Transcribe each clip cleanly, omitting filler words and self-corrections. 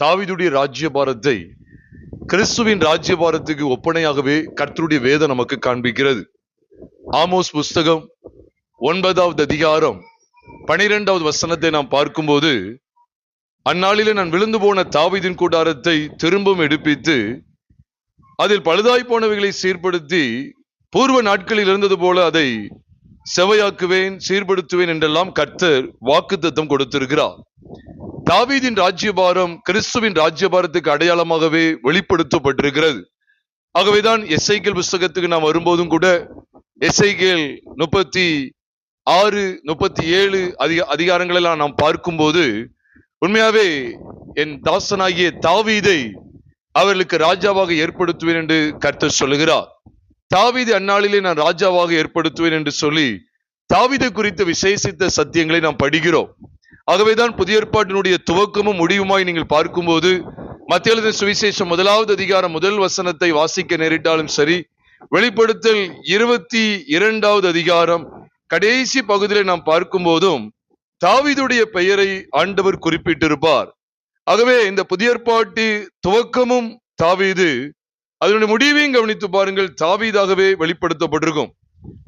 தாவீதுடைய ராஜ்யபாரத்தை கிறிஸ்துவின் ராஜ்யபாரத்துக்கு ஒப்பனையாகவே கர்த்தருடைய வேதம் நமக்கு காண்பிக்கிறது. ஆமோஸ் புஸ்தகம் 9வது அதிகாரம் 12வது வசனத்தை நாம் பார்க்கும்போது, அந்நாளிலே நான் விழுந்து போன தாவீதின் கூடாரத்தை திரும்பவும் எடுப்பித்து அதில் பழுதாய் போனவைகளை சீர்படுத்தி பூர்வ நாட்களில் இருந்தது போல அதை செவையாக்குவேன், சீர்படுத்துவேன் என்றெல்லாம் கர்த்தர் வாக்குத்தத்தம் கொடுத்திருக்கிறார். தாவீதின் ராஜ்யபாரம் கிறிஸ்துவின் ராஜ்யபாரத்துக்கு அடையாளமாகவே வெளிப்படுத்தப்பட்டிருக்கிறது. ஆகவேதான் எசேக்கியேல் புஸ்தகத்துக்கு நாம் வரும்போதும் கூட எசேக்கியேல் 36, 37 அதிகாரங்களெல்லாம் நாம் பார்க்கும்போது, உண்மையாவே என் தாசனாகிய தாவீதை அவர்களுக்கு ராஜாவாக ஏற்படுத்துவேன் என்று கர்த்தர் சொல்லுகிறார். தாவீது அந்நாளிலே நான் ராஜாவாக ஏற்படுத்துவேன் என்று சொல்லி தாவீதை குறித்த விசேஷித்த சத்தியங்களை நாம் படிக்கிறோம். ஆகவேதான் புதிய ஏற்பாட்டினுடைய துவக்கமும் முடிவுமாய் நீங்கள் பார்க்கும்போது, மத்தேயு எழுதின சுவிசேஷம் 1வது அதிகாரம் 1 வசனத்தை வாசிக்க நேரிட்டாலும் சரி, வெளிப்படுத்தல் 22வது அதிகாரம் கடைசி பகுதியிலே நாம் பார்க்கும்போதும் தாவீதுடைய பெயரை ஆண்டவர் குறிப்பிட்டிருப்பார். ஆகவே இந்த புதிய ஏற்பாட்டு துவக்கமும் தாவீது, அதனுடைய முடிவையும் கவனித்து பாருங்கள், தாவீதாகவே வெளிப்படுத்தப்பட்டிருக்கும்.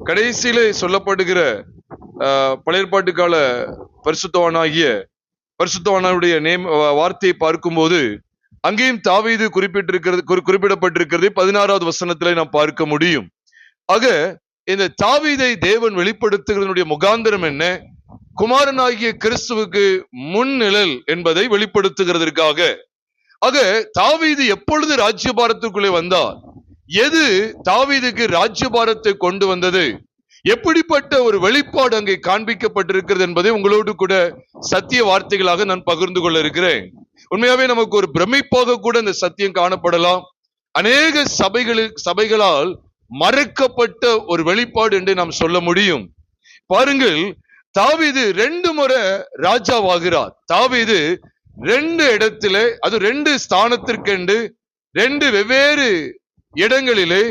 கடைசியிலே சொல்லப்படுகிற பழைய ஏற்பாட்டு கால பரிசுத்தவானுடைய வார்த்தையை பார்க்கும்போது அங்கேயும் தாவீது குறிப்பிடப்பட்டிருக்கிறது 16வது வசனத்திலே நாம் பார்க்க முடியும். ஆக இந்த தாவீதை தேவன் வெளிப்படுத்துகிறதனுடைய முகாந்திரம் என்ன? குமாரனாகிய கிறிஸ்துவுக்கு முன்னிழல் என்பதை வெளிப்படுத்துகிறதற்காக. ஆக தாவீது எப்பொழுது ராஜ்யபாரத்துக்குள்ளே வந்தார்? எது தாவீதுக்கு ராஜ்யபாரத்தை கொண்டு வந்தது? எப்படிப்பட்ட ஒரு வெளிப்பாடு அங்கே காண்பிக்கப்பட்டிருக்கிறது என்பதை உங்களோடு கூட சத்திய வார்த்தைகளாக நான் பகிர்ந்து கொள்ள இருக்கிறேன். உண்மையாவே நமக்கு ஒரு பிரமிப்பாக கூட இந்த சத்தியம் காணப்படலாம். அநேக சபைகளால் மறைக்கப்பட்ட ஒரு வெளிப்பாடு என்று நாம் சொல்ல முடியும். பாருங்கள், தாவீது 2 முறை ராஜாவாகிறார். தாவீது 2 இடத்திலே, அது 2 ஸ்தானத்திற்கென்று 2 வெவ்வேறு இடங்களிலே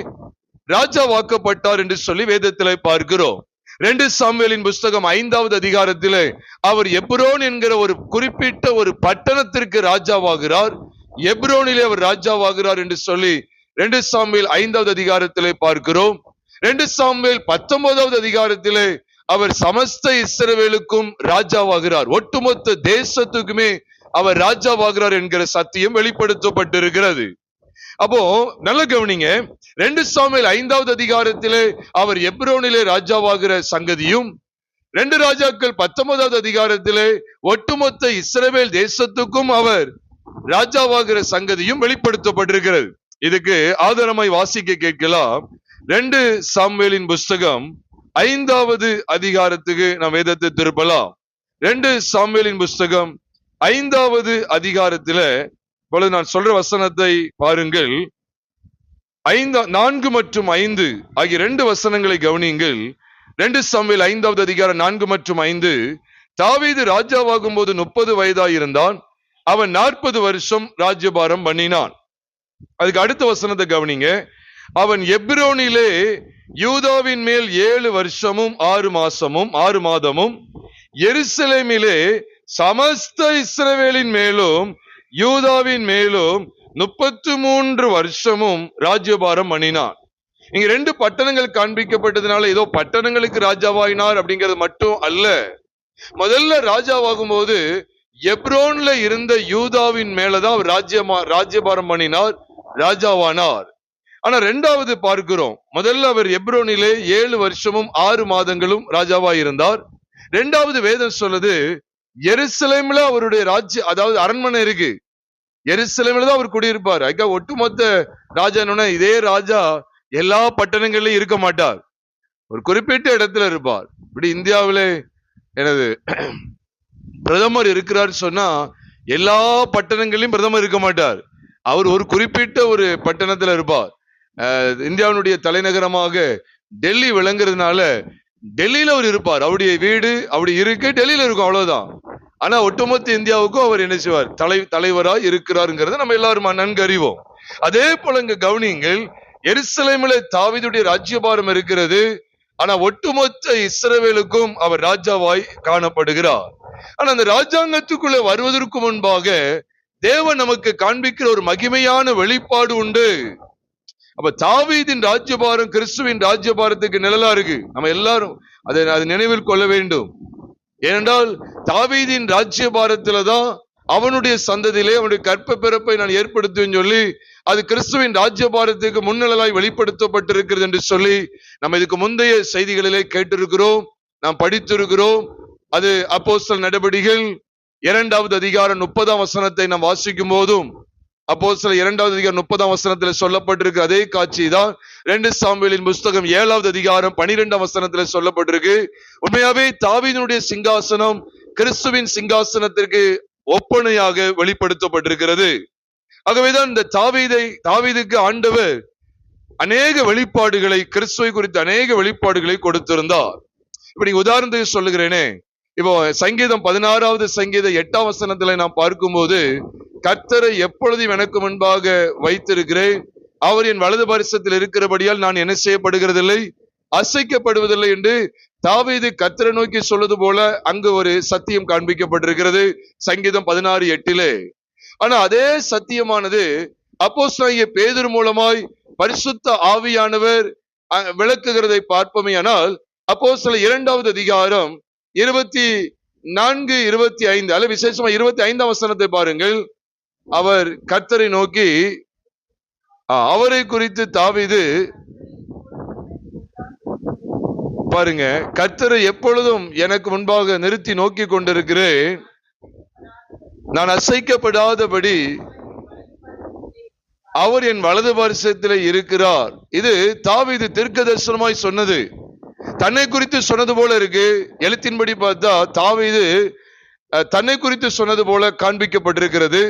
ராஜாவாக்கப்பட்டார் என்று சொல்லி வேதத்திலே பார்க்கிறோம். 2 சாமுவேலின் புஸ்தகம் 5வது அதிகாரத்திலே அவர் எப்ரோன் என்கிற ஒரு குறிப்பிட்ட ஒரு பட்டணத்திற்கு ராஜாவாகிறார். எப்ரோனிலே அவர் ராஜாவாகிறார் என்று சொல்லி 2 சாமுவேல் 5வது அதிகாரத்திலே பார்க்கிறோம். 2 சாமுவேல் 19வது அதிகாரத்திலே அவர் சமஸ்த இஸ்ரவேலுக்கும் ராஜாவாகிறார். ஒட்டுமொத்த தேசத்துக்குமே அவர் ராஜாவாகிறார் என்கிற சத்தியம் வெளிப்படுத்தப்பட்டிருக்கிறது. அப்போ நல்ல கவனிங்க, 2 சாமுவேல் 5வது அதிகாரத்திலே அவர் எப்ரோனிலே ராஜாவாகிற சங்கதியும், 2 ராஜாக்கள் 19வது அதிகாரத்திலே ஒட்டுமொத்த இஸ்ரவேல் தேசத்துக்கும் அவர் ராஜாவாகிற சங்கதியும் வெளிப்படுத்தப்பட்டிருக்கிறது. இதுக்கு ஆதாரமாய் வாசிக்க கேட்கலாம். 2 சாமுவேலின் புஸ்தகம் 5வது அதிகாரத்துக்கு நாம் வேதத்தை திருப்பலாம். 2 சாமுவேலின் புஸ்தகம் 5வது அதிகாரத்தில இப்பொழுது நான் சொல்ற வசனத்தை பாருங்கள். 4 மற்றும் 5 ஆகிய 2 வசனங்களை கவனியுங்கள். 2 சாமுவேல் 5வது அதிகாரம் 4 மற்றும் 5. தாவீது ராஜாவாகும் போது 30 வயதாயிருந்தான். அவன் 40 வருஷம் ராஜ்யபாரம் பண்ணினான். அதுக்கு அடுத்த வசனத்தை கவனிங்க. அவன் எப்ரோனிலே யூதாவின் மேல் 7 வருஷமும் 6 மாதமும் எருசலேமிலே சமஸ்த இஸ்ரவேலின் மேலும் யூதாவின் மேலும் 33 வருஷமும் ராஜ்யபாரம் பண்ணினான். இங்க 2 பட்டணங்கள் காண்பிக்கப்பட்டதுனால ஏதோ பட்டணங்களுக்கு ராஜாவாயினார் அப்படிங்கிறது மட்டும் அல்ல. முதல்ல ராஜாவாகும் போது எப்ரோன்ல இருந்த யூதாவின் மேலதான் அவர் ராஜ்யபாரம் பண்ணினார், ராஜாவானார். ஆனா 2வது பார்க்கிறோம், முதல்ல அவர் எப்ரோனிலே 7 வருஷமும் 6 மாதங்களும் ராஜாவாயிருந்தார். 2வது வேதம் சொல்லுது, எருசலேம்ல அவருடைய அதாவது அரண்மனை இருக்கு, எருசலேம்ல தான் அவர் குடியிருப்பார். அதுக்காக ஒட்டுமொத்த ராஜா இதே ராஜா எல்லா பட்டணங்கள்லயும் இருக்க மாட்டார், ஒரு குறிப்பிட்ட இடத்துல இருப்பார். இப்படி இந்தியாவிலே எனது பிரதமர் இருக்கிறார் சொன்னா எல்லா பட்டணங்களையும் பிரதமர் இருக்க மாட்டார், அவர் ஒரு குறிப்பிட்ட ஒரு பட்டணத்துல இருப்பார். இந்தியாவினுடைய தலைநகரமாக டெல்லி விளங்குறதுனால டெல்லியில அவர் இருப்பார். அவருடைய வீடு அப்படி இருக்கு, டெல்லியில இருக்கும், அவ்வளவுதான். ஆனா ஒட்டுமொத்த இந்தியாவுக்கும் அவர் என்ன செய்வார்? தலைவராக இருக்கிறாருங்கிறத நம்ம எல்லாரும் நன்கு அறிவோம். அதே போல இங்க கவனிங்கள், எருசலேமிலே தாவீதுடைய ராஜ்யபாரம் இருக்கிறது. ஆனா ஒட்டுமொத்த இஸ்ரவேலுக்கும் அவர் ராஜாவாய் காணப்படுகிறார். ஆனா அந்த ராஜாங்கத்துக்குள்ள வருவதற்கு முன்பாக தேவன் நமக்கு காண்பிக்கிற ஒரு மகிமையான வெளிப்பாடு உண்டு. அப்ப தாவீதின் ராஜ்யபாரம் கிறிஸ்துவின் ராஜ்யபாரத்துக்கு நிழலா இருக்கு. நம்ம எல்லாரும் அதை நினைவில் கொள்ள வேண்டும். ஏனென்றால் தாவீதின் ராஜ்யபாரத்துலதான் அவனுடைய சந்ததியிலே அவனுடைய கற்ப பிறப்பை நான் ஏற்படுத்துவேன் சொல்லி அது கிறிஸ்துவின் ராஜ்யபாரத்துக்கு முன்னிழலாய் வெளிப்படுத்தப்பட்டிருக்கிறது என்று சொல்லி நம்ம இதுக்கு முந்தைய செய்திகளிலே கேட்டிருக்கிறோம், நாம் படித்திருக்கிறோம். அது அப்போஸ்தலர் நடபடிகள் 2வது அதிகாரம் 30ஆம் வசனத்தை நாம் வாசிக்கும் போதும் அப்போஸ்தலர் 2வது அதிகாரம் 30ஆம் வசனத்தில் சொல்லப்பட்டிருக்கு. அதே காட்சி தான் 2 சாமுவேலின் புஸ்தகம் 7வது அதிகாரம் 12ஆம் வசனத்தில் சொல்லப்பட்டிருக்கு. உண்மையாவே தாவீதினுடைய சிங்காசனம் கிறிஸ்துவின் சிங்காசனத்திற்கு ஒப்பனையாக வெளிப்படுத்தப்பட்டிருக்கிறது. ஆகவேதான் இந்த தாவீதுக்கு ஆண்டவர் அநேக வெளிப்பாடுகளை, கிறிஸ்துவை குறித்த அநேக வெளிப்பாடுகளை கொடுத்திருந்தார். இப்ப நீங்க உதாரணத்துக்கு சொல்லுகிறேனே, இப்போ சங்கீதம் 16வது சங்கீதம் 8ஆம் வசனத்துல நாம் பார்க்கும்போது, கர்த்தரை எப்பொழுதும் எனக்கு முன்பாக வைத்திருக்கிறேன், அவர் என் வலது பரிசத்தில் இருக்கிறபடியால் நான் என்ன செய்யப்படுகிறதில்லை, அசைக்கப்படுவதில்லை என்று தாவீது கர்த்தரை நோக்கி சொல்வது போல அங்கு ஒரு சத்தியம் காண்பிக்கப்பட்டிருக்கிறது சங்கீதம் 16:8. ஆனா அதே சத்தியமானது அப்போஸ்தலனாகிய பேதுரு மூலமாய் பரிசுத்த ஆவியானவர் விளக்குகிறதை பார்ப்போமேயானால் அப்போஸ்தலர் 2வது அதிகாரம் 24, 25 அல்ல விசேஷமா 25ஆம் வசனத்தை பாருங்கள். அவர் கர்த்தரை நோக்கி, அவரை குறித்து தாவீது பாருங்க, கர்த்தரை எப்பொழுதும் எனக்கு முன்பாக நிறுத்தி நோக்கி கொண்டிருக்கிறேன், நான் அசைக்கப்படாதபடி அவர் என் வலது பரிசத்திலே இருக்கிறார். இது தாவீது தீர்க்கதரிசனமாய் சொன்னது, தன்னை குறித்து சொன்னது போல இருக்கு. எழுத்தின்படி பார்த்தா தாவீது தன்னை குறித்து சொன்னது போல காண்பிக்கப்பட்டிருக்கிறது.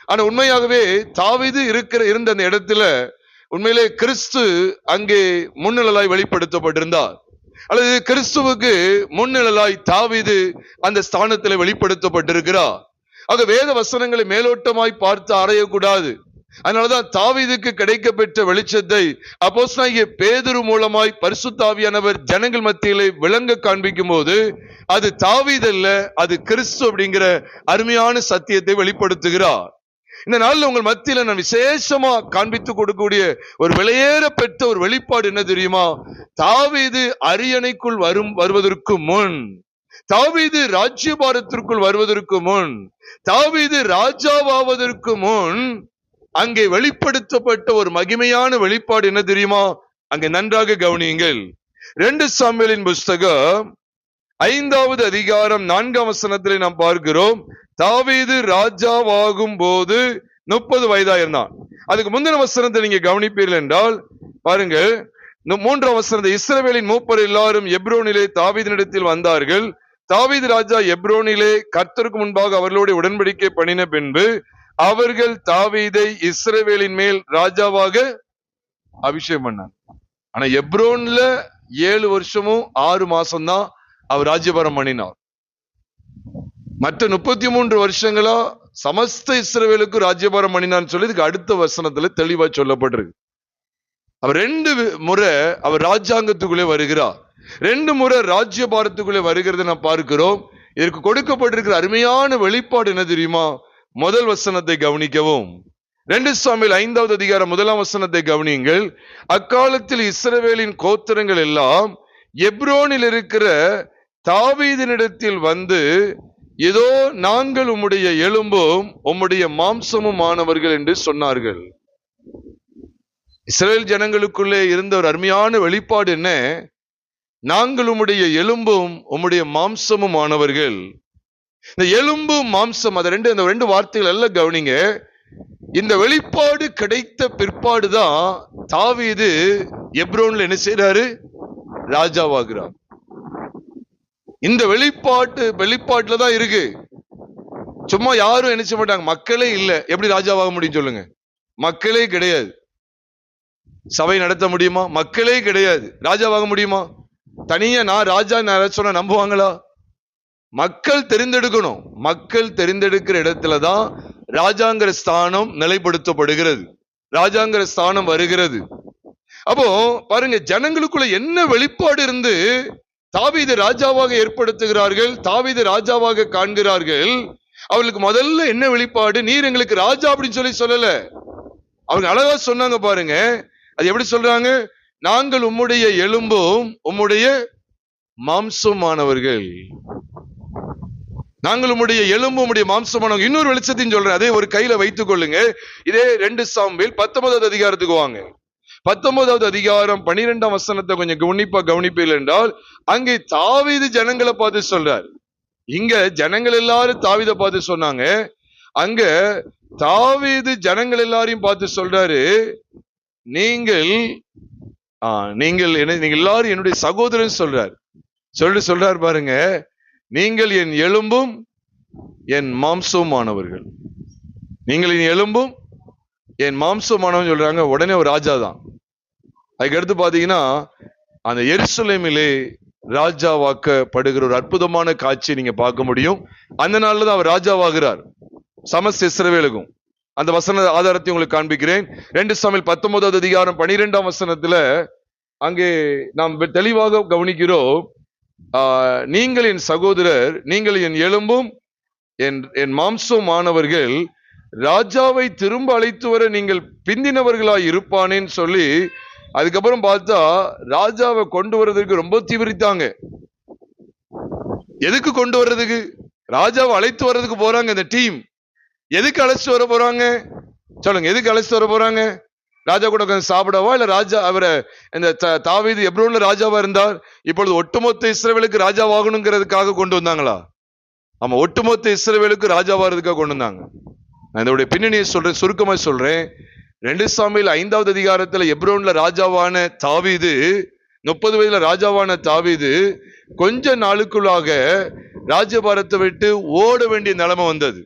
ஆனா உண்மையாகவே தாவீது இருந்த அந்த இடத்துல உண்மையிலே கிறிஸ்து அங்கே முன்னிழலாய் வெளிப்படுத்தப்பட்டிருந்தார், அல்லது கிறிஸ்துவுக்கு முன்னிழலாய் தாவீது அந்த ஸ்தானத்தில் வெளிப்படுத்தப்பட்டிருக்கிறார். ஆக வேத வசனங்களை மேலோட்டமாய் பார்த்து அறையக்கூடாது. அதனாலதான் தாவீதுக்கு கிடைக்க பெற்ற வெளிச்சத்தை அப்போஸ்தலனாகிய பேதுரு மூலமாய் பரிசுத்த ஆவியானவர் ஜனங்கள் மத்தியிலே விளங்க காண்பிக்கும் போது அது தாவீது அல்ல, அது கிறிஸ்து அப்படிங்கிற அருமையான சத்தியத்தை வெளிப்படுத்துகிறார். இந்த நாளில் உங்கள் மத்தியில நான் விசேஷமா காண்பித்து கொடுக்கக்கூடிய ஒரு விலையேற பெற்ற ஒரு வெளிப்பாடு என்ன தெரியுமா? தாவீது அரியணைக்குள் வருவதற்கு முன், தாவீது ராஜ்யபாரத்திற்குள் வருவதற்கு முன், தாவீது ராஜாவாவதற்கு முன் அங்கே வெளிப்படுத்தப்பட்ட ஒரு மகிமையான வெளிப்பாடு என்ன தெரியுமா? அங்கே நன்றாக கவனியுங்கள். 2 சாமுவேலின் புஸ்தகம் 5வது அதிகாரம் 4ஆம் வசனத்திலே நாம் பார்க்கிறோம், தாவீது ராஜாவாகும் போது 30 வயதாயிருந்தான். அதுக்கு முந்தின வசனத்தை நீங்க கவனிப்பீர்கள் என்றால் பாருங்க, 3ஆம் வசனத்தை, இஸ்ரவேலின் மூப்பர் எல்லாரும் எப்ரோனிலே தாவீதினிடத்தில் வந்தார்கள், தாவீது ராஜா எப்ரோனிலே கர்த்தருக்கு முன்பாக அவர்களோடு உடன்படிக்கை பண்ணின பின்பு அவர்கள் தாவீதை இஸ்ரவேலின் மேல் ராஜாவாக அபிஷேகம் பண்ணார். ஆனா எப்ரோன்ல 7 வருஷமும் 6 மாசம் தான் அவர் ராஜ்யபாரம் பண்ணினார். மற்ற 33 வருஷங்களா சமஸ்த இஸ்ரவேலுக்கு ராஜ்யபாரம் பண்ணினான்னு சொல்லி இதுக்கு அடுத்த வசனத்துல தெளிவா சொல்லப்பட்டிருக்கு. அவர் 2 முறை அவர் ராஜாங்கத்துக்குள்ளே வருகிறார், 2 முறை ராஜ்யபாரத்துக்குள்ளே வருகிறத நான் பார்க்கிறோம். இதற்கு கொடுக்கப்பட்டிருக்கிற அருமையான வெளிப்பாடு என்ன தெரியுமா? முதல் வசனத்தை கவனிக்கவும். 2 சாமுவேல் 5வது அதிகாரம் 1ஆம் வசனத்தை கவனியுங்கள். அக்காலத்தில் இஸ்ரவேலின் கோத்திரங்கள் எல்லாம் எப்ரோனில் இருக்கிற தாவீதினிடத்தில் வந்து, இதோ நாங்கள் உம்முடைய எலும்பும் உம்முடைய மாம்சமும் ஆனவர்கள் என்று சொன்னார்கள். இஸ்ரவேல் ஜனங்களுக்குள்ளே இருந்த ஒரு அருமையான வெளிப்பாடு என்ன? நாங்கள் உம்முடைய எலும்பும் உம்முடைய மாம்சமும் ஆனவர்கள். இந்த எலும்பு மாம்சம், அந்த ரெண்டு வார்த்தைகள் எல்லாம் கவனிங்க. இந்த வெளிப்பாடு கிடைத்த பிற்பாடுதான் தாவீது எப்ரோன்ல என்ன செய்யறாரு? ராஜாவாகிறார். இந்த வெளிப்பாட்டுல தான் இருக்கு. சும்மா யாரும் என்ன செய்ய மாட்டாங்க, மக்களே இல்ல, எப்படி ராஜாவாக முடியும் சொல்லுங்க? மக்களே கிடையாது. சபை நடத்த முடியுமா? மக்களே கிடையாது. ராஜாவாக முடியுமா? தனியா நான் ராஜா சொன்ன நம்புவாங்களா? மக்கள் தெரிந்தெடுக்கணும். மக்கள் தெரிந்தெடுக்கிற இடத்துலதான் ராஜாங்கிற ஸ்தானம் நிலைப்படுத்தப்படுகிறது, ராஜாங்கிற ஸ்தானம் வருகிறது. அப்போ பாருங்க, ஜனங்களுக்குள்ள என்ன வெளிப்பாடு இருந்து தாவீது ராஜாவாக ஏற்படுத்துகிறார்கள், தாவீது ராஜாவாக காண்கிறார்கள். அவர்களுக்கு முதல்ல என்ன வெளிப்பாடு? நீர் எங்களுக்கு ராஜா அப்படின்னு சொல்லல. அவங்க அழகா சொன்னாங்க பாருங்க. அது எப்படி சொல்றாங்க? நாங்கள் உம்முடைய எலும்பும் உம்முடைய மாம்சமானவர்கள். நாங்கள் உம்முடைய எலும்பு உம்முடைய மாம்சமானவர்கள். இன்னொரு வெளிச்சத்தையும் சொல்றேன், அதே ஒரு கையில வைத்துக் கொள்ளுங்க. இதே 2 சாமுவேல் 19வது அதிகாரத்துக்கு வாங்க. 19வது அதிகாரம் 12ஆம் வசனத்தை கொஞ்சம் கவனிப்பீர்கள் என்றால், அங்கே தாவீது ஜனங்களை பார்த்து சொல்றார். இங்க ஜனங்கள் எல்லாரும் தாவீதை பார்த்து சொன்னாங்க. அங்க தாவீது ஜனங்கள் எல்லாரையும் பார்த்து சொல்றாரு, நீங்கள் எல்லாரும் என்னுடைய சகோதரன் சொல்றார். சொல்றார் பாருங்க, நீங்கள் என் எலும்பும் என் மாம்சமானவர்கள். நீங்கள் என் எலும்பும் என் மாம்சமானவன் சொல்றாங்க. உடனே ஒரு ராஜா தான். அதுக்கடுத்து பாத்தீங்கன்னா, அந்த எருசலேமிலே ராஜாவாக்கப்படுகிற ஒரு அற்புதமான காட்சியை நீங்க பார்க்க முடியும். அந்த நாள்ல தான் அவர் ராஜாவாகிறார் சமஸ்த இஸ்ரவேலுக்கும். அந்த வசன ஆதாரத்தை உங்களுக்கு காண்பிக்கிறேன். 2 சாமுவேல் 19வது அதிகாரம் 12ஆம் வசனத்துல அங்கே நாம் தெளிவாக கவனிக்கிறோம். நீங்கள் என் சகோதரர், நீங்கள் என் எலும்பும் என் மாம்சமானவர்கள், ராஜாவை திரும்ப அழைத்து வர நீங்கள் பிந்தினவர்களாய் இருப்பானேன்னு சொல்லி, அதுக்கப்புறம் பார்த்தா ராஜாவை கொண்டு வர்றதுக்கு ரொம்ப தீவிரித்தாங்க. எதுக்கு கொண்டு வர்றதுக்கு? ராஜாவை அழைத்து வர்றதுக்கு போறாங்க இந்த டீம். எதுக்கு அழைச்சிட்டு வர போறாங்க சொல்லுங்க? எதுக்கு அழைச்சிட்டு வர போறாங்க? ராஜா கூட உட்கார்ந்து சாப்பிடவா? இல்ல ராஜா அவரை இந்த தாவீது எப்ரோன்ல ராஜாவா இருந்தார், இப்பொழுது ஒட்டுமொத்த இஸ்ரவேலுக்கு ராஜாவாகணுங்கிறதுக்காக கொண்டு வந்தாங்களா? ஆமா, ஒட்டுமொத்த இஸ்ரவேலுக்கு ராஜாவாகிறதுக்காக கொண்டு வந்தாங்க. நான் இதோடைய பின்னணியை சொல்றேன், சுருக்கமா சொல்றேன். 2 சாமுவேல் 5வது அதிகாரத்துல எப்ரோன்ல ராஜாவான தாவீது, 30 வயதுல ராஜாவான தாவீது கொஞ்ச நாளுக்குள்ளாக ராஜபாரத்தை விட்டு ஓட வேண்டிய நிலைமை வந்தது.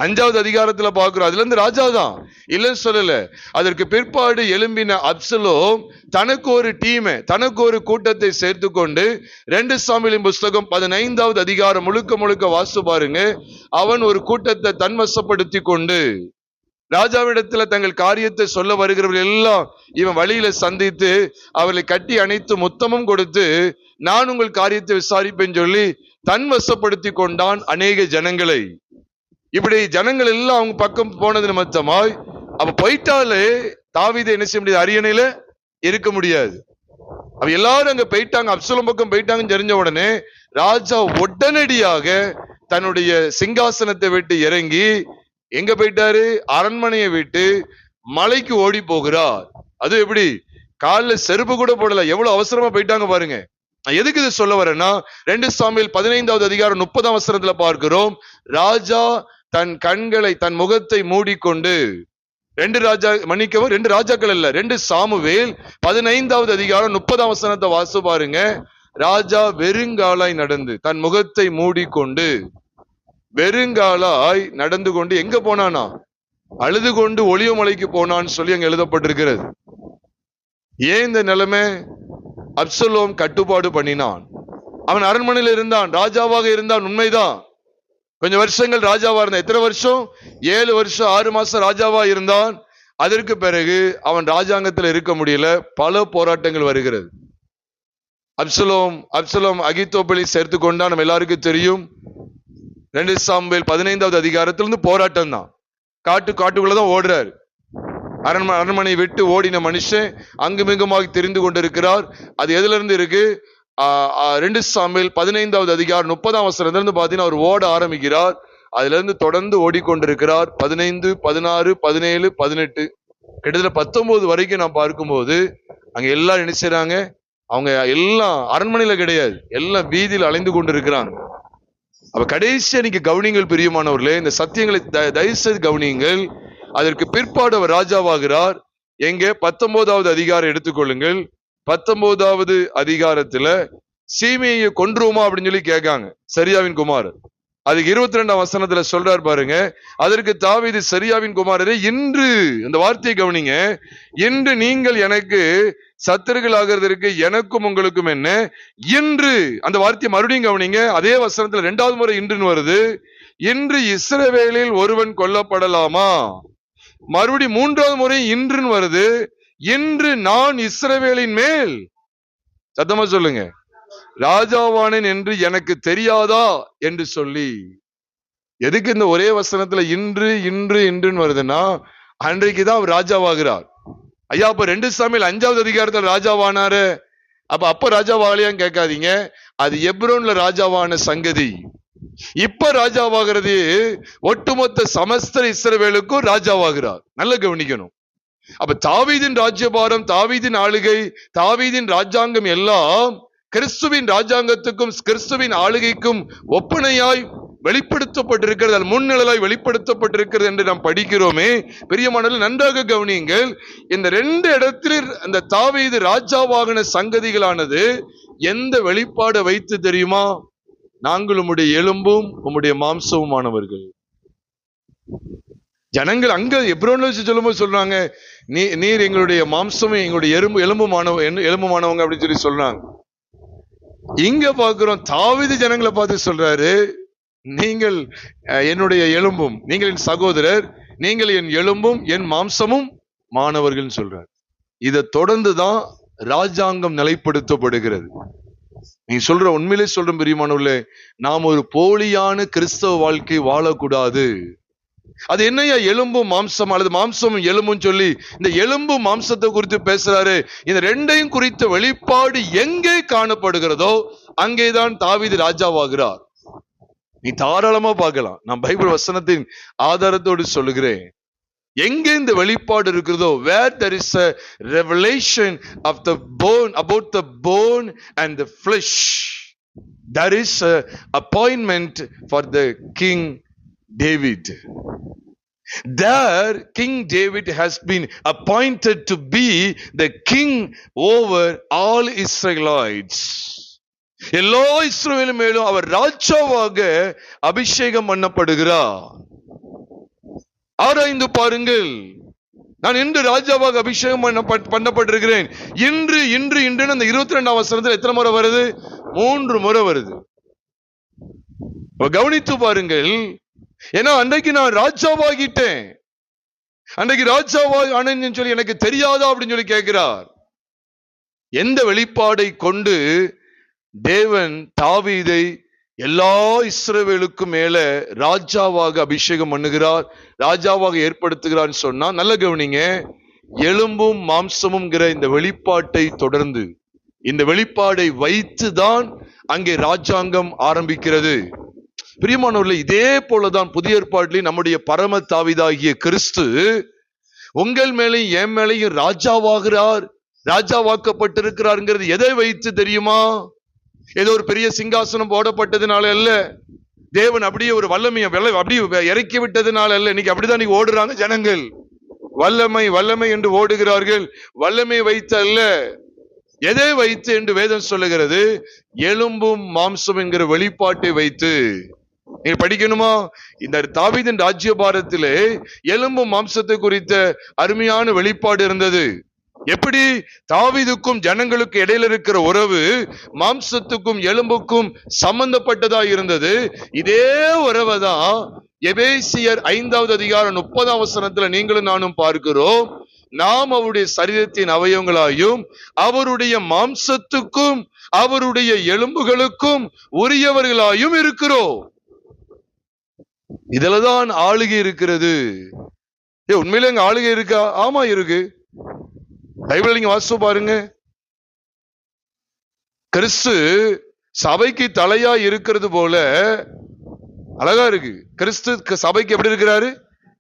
5வது அதிகாரத்துல பாக்குறோம். அதுல இருந்து ராஜா தான் இல்லைன்னு சொல்லல. அதற்கு பிற்பாடு எழும்பின அப்சலோம் தனக்கு ஒரு டீமை, தனக்கு ஒரு கூட்டத்தை சேர்த்து கொண்டு 2 சாமுவேலின் புஸ்தகம் 15வது அதிகாரம் முழுக்க வாசித்து பாருங்க. அவன் ஒரு கூட்டத்தை தன்வசப்படுத்தி கொண்டு ராஜாவிடத்துல தங்கள் காரியத்தை சொல்ல வருகிறவர்கள் எல்லாம் இவன் வழியில சந்தித்து அவர்களை கட்டி அணைத்து முத்தமும் கொடுத்து, நான் உங்கள் காரியத்தை விசாரிப்பேன் சொல்லி தன்வசப்படுத்தி கொண்டான் அநேக ஜனங்களை. இப்படி ஜனங்கள் எல்லாம் அவங்க பக்கம் போனது நிமித்தமாய் அவ போயிட்டாலே தாவீதை என்ன செய்ய முடியாது? அரியணையில இருக்க முடியாது. அவ எல்லாரும் அங்க போயிட்டாங்க, அப்சலோம் பக்கம் போயிட்டாங்கன்னு தெரிஞ்ச உடனே ராஜா உடனடியாக தன்னுடைய சிங்காசனத்தை விட்டு இறங்கி எங்க போயிட்டாரு? அரண்மனையை விட்டு மலைக்கு ஓடி போகிறார். அது எப்படி? காலில் செருப்பு கூட போடல. எவ்வளவு அவசரமா போயிட்டாங்க பாருங்க. எதுக்கு இது சொல்ல வரேன்னா, 2 சாமுவேல் 15வது அதிகாரம் 30ஆம் வசனத்துல பார்க்கிறோம். ராஜா தன் கண்களை, தன் முகத்தை மூடிக்கொண்டு, 2 ராஜாக்கள் அல்ல, 2 சாமுவேல் 15வது அதிகாரம் 30ஆம் வசனத்தை வாசித்து பாருங்க. ராஜா வெறுங்காலாய் நடந்து, தன் முகத்தை மூடிக்கொண்டு வெறுங்காலாய் நடந்து கொண்டு எங்க போனானா? அழுது கொண்டு ஒளிய மலைக்கு போனான்னு சொல்லி அங்க எழுதப்பட்டிருக்கிறது. ஏன் இந்த நிலைமை? அப்சலோம் கட்டுப்பாடு பண்ணினான். அவன் அரண்மனையில் இருந்தான், ராஜாவாக இருந்தான், உண்மைதான். கொஞ்சம் வருஷங்கள் ராஜாவா இருந்தான். எத்தனை வருஷம்? 7 வருஷம் 6 மாசம் ராஜாவா இருந்தான். அதற்கு பிறகு அவன் ராஜாங்கத்தில் இருக்க முடியல. பல போராட்டங்கள் வருகிறது. அப்சலோம் அகித்தோப்பலை சேர்த்து கொண்டான். நம்ம எல்லாருக்கும் தெரியும். 2 சாமுவேல் 15வது அதிகாரத்திலிருந்து போராட்டம் தான். காட்டுக்குள்ளதான் ஓடுறாரு. அரண்மனை விட்டு ஓடின மனுஷன் அங்குமிங்குமாக தெரிந்து கொண்டிருக்கிறார். அது எதுல இருந்து இருக்கு? 2 சாமுவேல் 15வது அதிகாரம் 30ஆம் வசனத்துல இருந்து பாத்தீங்கன்னா அவர் ஓட ஆரம்பிக்கிறார். அதுல இருந்து தொடர்ந்து ஓடிக்கொண்டிருக்கிறார். 15, 16, 17, 18 கிட்டத்தட்ட 19 வரைக்கும் நான் பார்க்கும்போது அங்க எல்லாம் என்ன செய்றாங்க? அவங்க எல்லாம் அரண்மனையில கிடையாது, எல்லாம் வீதியில் அலைந்து கொண்டிருக்கிறாங்க. அப்ப கடைசியா நீங்க கவனிங்கள் பிரியமானவர்களே, இந்த சத்தியங்களை தயவு செய்து கவனியுங்கள். அதற்கு பிற்பாடு அவர் ராஜாவாகிறார். எங்க? 19வது அதிகாரம் எடுத்துக்கொள்ளுங்கள். 19வது அதிகாரத்துல சீமையை கொன்றுவோமா அப்படின்னு சொல்லி கேட்காங்க, சரியாவின் குமாரர். அதுக்கு 22ஆம் வசனத்துல சொல்றார் பாருங்க. அதற்கு தாவீது, சரியாவின் குமாரரே, இன்று, இந்த வார்த்தையை கவனிங்க, இன்று நீங்கள் எனக்கு சத்துருக்கள் ஆகிறதற்கு எனக்கும் உங்களுக்கும் என்ன? இன்று, அந்த வார்த்தையை மறுபடியும் கவனிங்க. அதே வசனத்துல 2வது முறை இன்றுன்னு வருது. இன்று இஸ்ரவேலில் ஒருவன் கொல்லப்படலாமா? மறுபடி 3வது முறை இன்றுன்னு வருது. இன்று நான் இஸ்ரவேலின் மேல், சத்தமா சொல்லுங்க, ராஜாவானேன் என்று எனக்கு தெரியாதா என்று சொல்லி. எதுக்கு இந்த ஒரே வசனத்துல இன்று இன்று இன்றுன்னு வருதுன்னா, அன்றைக்குதான் அவர் ராஜாவாகிறார். ஐயா, அப்ப 2 சாமுவேல் 5வது அதிகாரத்துல ராஜாவானாரு, அப்ப ராஜாவாகலையான்னு கேட்காதீங்க. அது எப்ரோன்ல ராஜாவான சங்கதி. இப்ப ராஜாவாகிறது ஒட்டுமொத்த சமஸ்த இஸ்ரவேலுக்கும் ராஜாவாகிறார். நல்ல கவனிக்கணும். அப்ப தாவீதின் ராஜ்யபாரம், தாவீதின் ஆளுகை, தாவீதின் ராஜாங்கம் எல்லாம் கிறிஸ்துவின் ராஜாங்கத்துக்கும் கிறிஸ்துவின் ஆளுகைக்கும் ஒப்பனையாய் வெளிப்படுத்தப்பட்டிருக்கிறது, முன்னிழலாய் வெளிப்படுத்தப்பட்டிருக்கிறது என்று நாம் படிக்கிறோமே. பிரியமானவர்களே, நன்றாக கவனியுங்கள். இந்த 2 இடத்தில் அந்த தாவீது ராஜாவாகின சங்கதிகளானது எந்த வெளிப்பாடை வைத்து தெரியுமா? நாங்கள் உம்முடைய எலும்பும் உம்முடைய மாம்சமுமானவர்கள். ஜனங்கள் அங்க எப்ரோன்ல வச்சு சொல்லும்போது சொல்றாங்க, நீர் எங்களுடைய மாம்சமும் எங்களுடைய எலும்புமானவங்க அப்படின்னு சொல்லி சொல்றாங்க. இங்க பாக்குறோம், தாவீது ஜனங்களை பார்த்து சொல்றாரு, நீங்கள் என்னுடைய எலும்பும், நீங்கள் என் சகோதரர், நீங்கள் என் எலும்பும் என் மாம்சமும் மாணவர்கள் சொல்றார். இதை தொடர்ந்துதான் ராஜாங்கம் நிலைப்படுத்தப்படுகிறது. நீ சொல்ற உண்மையிலே சொல்ற பிரியமானவர்களே, நாம் ஒரு போலியான கிறிஸ்தவ வாழ்க்கை வாழக்கூடாது. அது என்னையா எலும்பும் மாம்சம் அல்லது மாம்சமும் எலும்பும் சொல்லி இந்த எலும்பு மாம்சத்தை குறித்து பேசுறாரு. இந்த 2ஐயும் குறித்த வெளிப்பாடு எங்கே காணப்படுகிறதோ அங்கேதான் தாவீது ராஜாவாகிறார். நீ தாராளமா பார்க்கலாம். நான் பைபிள் வசனத்தின் ஆதாரத்தோடு சொல்லுகிறேன். எங்கே இந்த வெளிப்பாடு இருக்கிறதோ, where there is a revelation of the bone, about the bone and the flesh, there is a appointment for the King David. There King David has been appointed to be the king over all Israelites. எல்லா இஸ்ரவேல் மேலும் அவர் ராஜாவாக அபிஷேகம் பண்ணப்படுகிறார். ஆராய்ந்து பாருங்கள். நான் இன்று ராஜாவாக அபிஷேகம் பண்ணப்பட்டிருக்கிறேன். இன்று இன்று இன்று அந்த 22ஆம் வசனத்தில் எத்தனை முறை வருது? 3 முறை வருது. கவனித்து பாருங்கள். ஏன்னா அன்றைக்கு நான் ராஜாவாகிட்டேன், அன்றைக்கு ராஜாவாக ஆனேன்னு சொல்லி எனக்கு தெரியாதா அப்படின்னு சொல்லி கேட்கிறார். எந்த வெளிப்பாடை கொண்டு தேவன் தாவீதை எல்லா இஸ்ரவேலுக்கும் மேல ராஜாவாக அபிஷேகம் பண்ணுகிறார், ராஜாவாக ஏற்படுத்துகிறார் சொன்னா, நல்ல கவனிங்க. எலும்பும் மாம்சமும்ங்கிற இந்த வெளிப்பாட்டை தொடர்ந்து, இந்த வெளிப்பாடை வைத்துதான் அங்கே ராஜாங்கம் ஆரம்பிக்கிறது. பிரியமானவர்களே, இதே போலதான் புதிய ஏற்பாட்டில் நம்முடைய பரம தாவீதாகிய கிறிஸ்து உங்கள் மேலையும் என் மேலையும் ராஜாவாகிறார், ராஜாவாக்கப்பட்டிருக்கிறார்ங்கிறது எதை வைத்து தெரியுமா? ஏதோ ஒரு பெரிய சிங்காசனம் போடப்பட்டதுனால அல்ல, தேவன் அப்படியே ஒரு வல்லமையை அப்படியே இறக்கி விட்டதுனால அல்ல. இன்னைக்கு அப்படிதான் நீங்க ஓடுறாங்க ஜனங்கள், வல்லமை வல்லமை என்று ஓடுகிறார்கள். வல்லமை வைத்து அல்ல, எதை வைத்து என்று வேதம் சொல்லுகிறது? எலும்பும் மாம்சம் என்கிற வெளிப்பாட்டை வைத்து. நீங்க படிக்கணுமா? இந்த தாவீதின் ராஜ்யபாரத்திலே எலும்பும் மாம்சத்தை குறித்த அருமையான வெளிப்பாடு இருந்தது. எப்படி தாவீதுக்கும் ஜனங்களுக்கு இடையில இருக்கிற உறவு மாம்சத்துக்கும் எலும்புக்கும் சம்பந்தப்பட்டதா இருந்தது. இதே உறவை தான் எபேசியர் 5வது அதிகாரம் 30ஆம் வசனத்துல நீங்களும் நானும் பார்க்கிறோம். நாம் அவருடைய சரீரத்தின் அவயவங்களாயும் அவருடைய மாம்சத்துக்கும் அவருடைய எலும்புகளுக்கும் உரியவர்களாயும் இருக்கிறோம். இதுலதான் ஆளுகை இருக்கிறது. உண்மையில எங்க ஆளுகை இருக்கா? ஆமா இருக்கு. பைபிள் நீங்க வாசிச்சு பாருங்க. கிறிஸ்து சபைக்கு தலையா இருக்கிறது போல அழகா இருக்கு. கிறிஸ்து சபைக்கு எப்படி இருக்கிறாரு?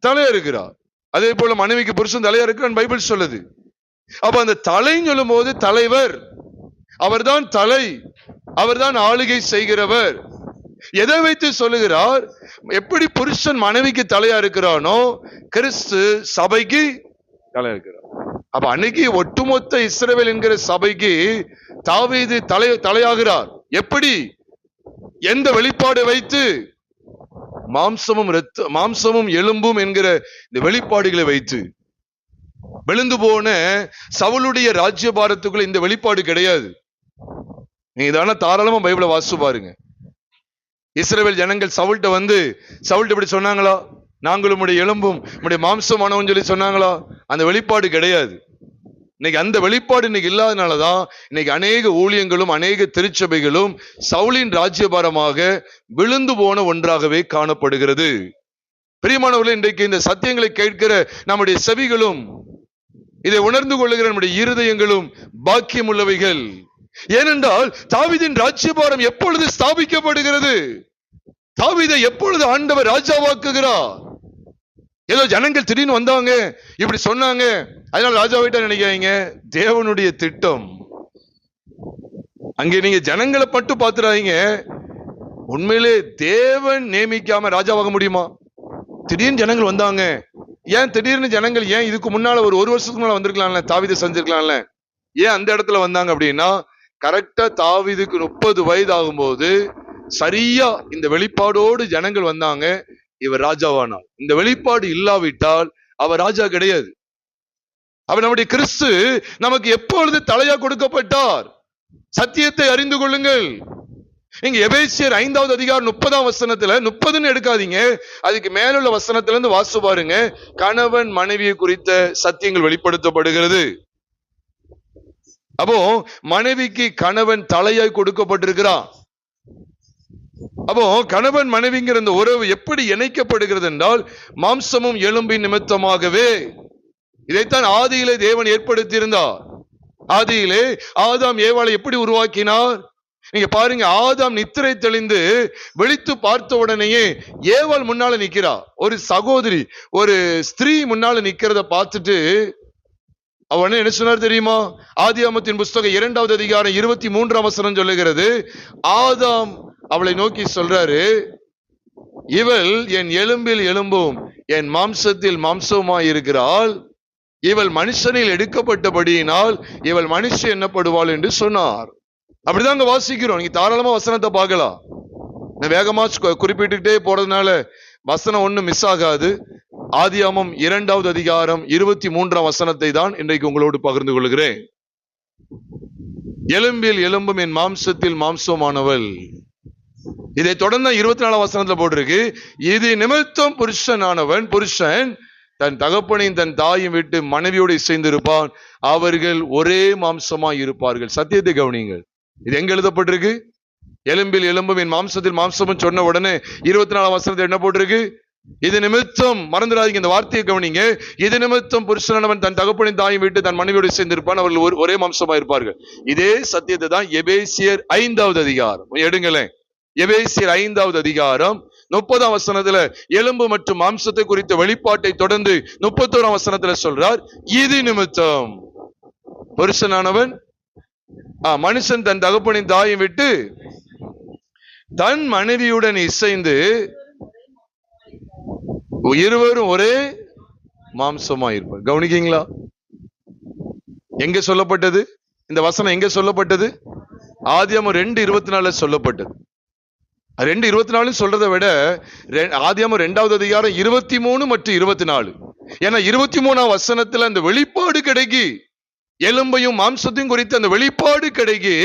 தலையா இருக்கிறார். அதே போல மனைவிக்கு புருஷன் தலையா இருக்கிறான் பைபிள் சொல்லுது. அப்ப அந்த தலைன்னு சொல்லும் போது தலைவர் அவர்தான் தலை, அவர்தான் ஆளுகை செய்கிறவர். எதை வைத்து சொல்லுகிறார்? எப்படி புருஷன் மனைவிக்கு தலையா இருக்கிறானோ கிறிஸ்து சபைக்கு தலையா இருக்கிறார். அப்ப அன்னைக்கு ஒட்டுமொத்த இஸ்ரவேல் என்கிற சபைக்கு தாவீது தலையாகிறார். எப்படி? எந்த வெளிப்பாடு வைத்து? மாம்சமும் எலும்பும் என்கிற இந்த வெளிப்பாடுகளை வைத்து. விழுந்து போன சவுலுடைய ராஜ்யபாரத்துக்குள்ள இந்த வெளிப்பாடு கிடையாது. நீங்க தானே தாராளமா பைபிளை வாசிச்சு பாருங்க. இஸ்ரவேல் ஜனங்கள் சவுல்ட்ட இப்படி சொன்னாங்களா? நாங்கள் உம்முடைய எலும்பும் உம்முடைய மாம்சமானவன் சொல்லி சொன்னாங்களா? அந்த வெளிப்பாடு கிடையாது. இன்னைக்கு அந்த வெளிப்பாடு இன்னைக்கு இல்லாதனாலதான் இன்னைக்கு அநேக ஊழியங்களும் அநேக திருச்சபைகளும் சவுலின் ராஜ்யபாரமாக விழுந்து போன ஒன்றாகவே காணப்படுகிறது. பிரியமானவர்களே, இன்றைக்கு இந்த சத்தியங்களை கேட்கிற நம்முடைய செவிகளும் இதை உணர்ந்து கொள்ளுகிற நம்முடைய இருதயங்களும் பாக்கியம் உள்ளவைகள். ஏனென்றால் தாவீதின் ராஜ்யபாரம் எப்பொழுது ஸ்தாபிக்கப்படுகிறது? தாவீதை எப்பொழுது ஆண்டவர் ராஜாவாக்குகிறார்? ஏதோ ஜனங்கள் திடீர்னு வந்தாங்க, இப்படி சொன்னாங்க, அதனால ராஜாவிட்ட நினைக்காதீங்க. தேவனுடைய திட்டம். அங்கே நீங்க ஜனங்களை பட்டு பாத்துறாதீங்க. உண்மையிலே தேவன் நியமிக்காம ராஜாவாக முடியுமா? திடீர்னு ஜனங்கள் வந்தாங்க. ஏன் திடீர்னு ஜனங்கள் ஏன் இதுக்கு முன்னால ஒரு வருஷத்துக்கு முன்னால வந்திருக்கலாம்ல, தாவீதை செஞ்சிருக்கலாம்ல? ஏன் அந்த இடத்துல வந்தாங்க அப்படின்னா, கரெக்டா தாவீதுக்கு 30 வயது ஆகும்போது சரியா இந்த வெளிப்பாடோடு ஜனங்கள் வந்தாங்க. இவர் ராஜாவானார். இந்த வெளிப்பாடு இல்லாவிட்டால் அவர் ராஜா கிடையாது. அவர் நம்முடைய கிறிஸ்து நமக்கு எப்பொழுது தலையா கொடுக்கப்பட்டார்? சத்தியத்தை அறிந்து கொள்ளுங்கள். இங்க எபேசியர் 5வது அதிகாரம் 30ஆம் வசனத்துல, 30ன்னு எடுக்காதீங்க, அதுக்கு மேலுள்ள வசனத்துல இருந்து வாசிச்சு பாருங்க. கணவன் மனைவியை குறித்த சத்தியங்கள் வெளிப்படுத்தப்படுகிறது. அப்போ மனைவிக்கு கணவன் தலையாய் கொடுக்கப்பட்டிருக்கிறான். அப்போ கணவன் மனைவிங்கிற இந்த உறவு எப்படி இணைக்கப்படுகிறது என்றால், மாம்சமும் எலும்பின் நிமித்தமாகவே. இதைத்தான் ஆதியிலே தேவன் ஏற்படுத்தி இருந்தார். ஆதியிலே ஆதாம் ஏவாளை எப்படி உருவாக்கினார்? நீங்க பாருங்க, ஆதாம் நித்திரை தெளிந்து விழித்து பார்த்த உடனேயே ஏவாள் முன்னால நிக்கிறா. ஒரு சகோதரி, ஒரு ஸ்திரீ முன்னால நிக்கிறத பார்த்துட்டு அவன் என்ன சொன்னார் தெரியுமா? ஆதியாகமத்தின் புஸ்தகம் 2வது அதிகாரம் 23ஆம் வசனம் சொல்லுகிறது, ஆதாம் அவளை நோக்கி சொல்றாரு, இவள் என் எலும்பில் எலும்பும் என் மாம்சத்தில் மாம்சமாய் இருக்கிறாள். இவள் மனுஷனில் எடுக்கப்பட்டபடியினால் இவள் மனுஷன் என்னப்படுவாள் என்று சொன்னார். அப்படிதான் வாசிக்கிறோம். நீங்க தாராளமா வசனத்தை பார்க்கலாம். நான் வேகமா குறிப்பிட்டுட்டே போறதுனால வசனம் ஒண்ணு மிஸ் ஆகாது. ஆதியாகமம் 2வது அதிகாரம் 23ஆம் வசனத்தை தான் இன்றைக்கு உங்களோடு பகிர்ந்து கொள்கிறேன். எலும்பில் எலும்பும் என் மாம்சத்தில் மாம்சமானவள். இதை தொடர்ந்து 24ஆம் வசனத்துல போட்டிருக்கு, இது நிமித்தம் புருஷன் தன் தகப்பனையும் தன் தாயும் விட்டு மனைவியோடு இசைந்திருப்பான், அவர்கள் ஒரே மாம்சமாய் இருப்பார்கள். சத்தியத்தை கவனிங்கள். இது எங்க எழுதப்பட்டிருக்கு? எலும்பில் எலும்பும் என் மாம்சத்தில் மாம்சமும் சொன்ன உடனே 24ஆம் வசனத்தில் என்ன போட்டிருக்கு? இது நிமித்தம், மறந்துடாதீங்க இந்த வார்த்தையை கவனிங்க, இது நிமித்தம் புருஷனானவன் தன் தகப்பனின் தாயும் விட்டு தன் மனைவியோடு சேர்ந்திருப்பான், அவர்கள் ஒரே மாம்சமா இருப்பார்கள். இதே சத்தியத்தை தான் எபேசியர் 5வது அதிகாரம் எடுங்களேன். எபேசியர் 5வது அதிகாரம் 30ஆம் வசனத்துல எலும்பு மற்றும் மாம்சத்தை குறித்த வெளிப்பாட்டை தொடர்ந்து 31ஆம் வசனத்துல சொல்றார், இது நிமித்தம் புருஷனானவன் மனுஷன் தன் தகப்பனின் தாயும் விட்டு தன் மனைவியுடன் இசைந்து இருவரும் ஒரே மாம்சமா இருப்பார். கவனிக்கீங்களா? எங்க சொல்லப்பட்டது இந்த வசனம்? எங்க சொல்லப்பட்டது? ஆதியாகமம் 2:24 சொல்லப்பட்டது. 2:24 சொல்றதை விட ஆதியாகமம் 2வது அதிகாரம் 23 மற்றும் 24. ஏன்னா 23ஆம் வசனத்துல அந்த வெளிப்பாடு கிடைக்கி, எலும்பையும் மாம்சத்தையும் குறித்து அந்த வெளிப்பாடு கிடைக்கி,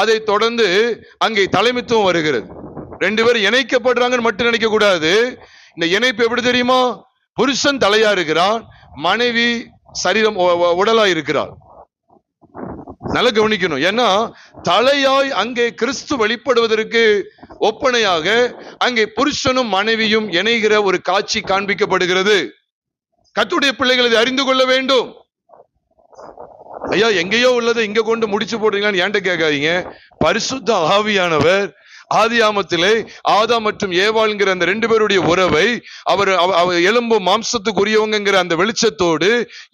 அதை தொடர்ந்து அங்கே தலைமைத்துவம் வருகிறது. 2 பேரும் இணைக்கப்படுறாங்கன்னு மட்டும் நினைக்க கூடாது. இந்த இணைப்பு எப்படி தெரியுமா? புருஷன் தலையா இருக்கிறான், மனைவி சரீரம் உடலா இருக்கிறார். நல்லா கவனிக்கணும். ஏன்னா தலையாய் அங்கே கிறிஸ்து வெளிப்படுவதற்கு ஒப்பனையாக அங்கே புருஷனும் மனைவியும் இணைகிற ஒரு காட்சி காண்பிக்கப்படுகிறது. கர்த்தருடைய பிள்ளைகள் இதை அறிந்து கொள்ள வேண்டும். ஐயா, எங்கேயோ உள்ளதை இங்க கொண்டு முடிச்சு போடுறீங்களான்னு ஏன்ட்ட கேட்காதீங்க. பரிசுத்த ஆவியானவர் ஆதியாகமத்திலே ஆதாம் மற்றும் ஏவாள்ங்கிற அந்த 2 பேருடைய உறவை அவர் எலும்பு மாம்சத்துக்குரியவங்கிற அந்த வெளிச்சத்தோடு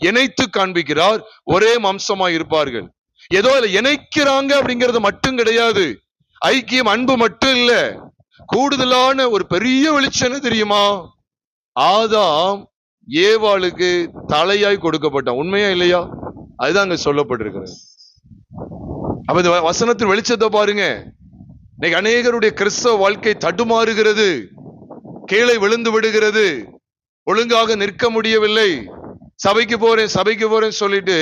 இணைத்து காண்பிக்கிறார். ஒரே மாம்சமாய் இருப்பார்கள். ஏதோ இணைக்கிறாங்க அப்படிங்கிறது மட்டும் கிடையாது. ஐக்கியம் அன்பு மட்டும் இல்ல, கூடுதலான ஒரு பெரிய வெளிச்சம் தெரியுமா? ஆதாம் ஏவாளுக்கு தலையாய் கொடுக்கப்பட்டான். உண்மையா இல்லையா? அதுதான் அங்க சொல்லப்பட்டிருக்கிறது. அப்ப இந்த வசனத்தின் வெளிச்சத்தை பாருங்க. இன்னைக்கு அநேகருடைய கிறிஸ்தவ வாழ்க்கை தடுமாறுகிறது, கீழே விழுந்து விடுகிறது, ஒழுங்காக நிற்க முடியவில்லை. சபைக்கு போறேன் சொல்லிட்டு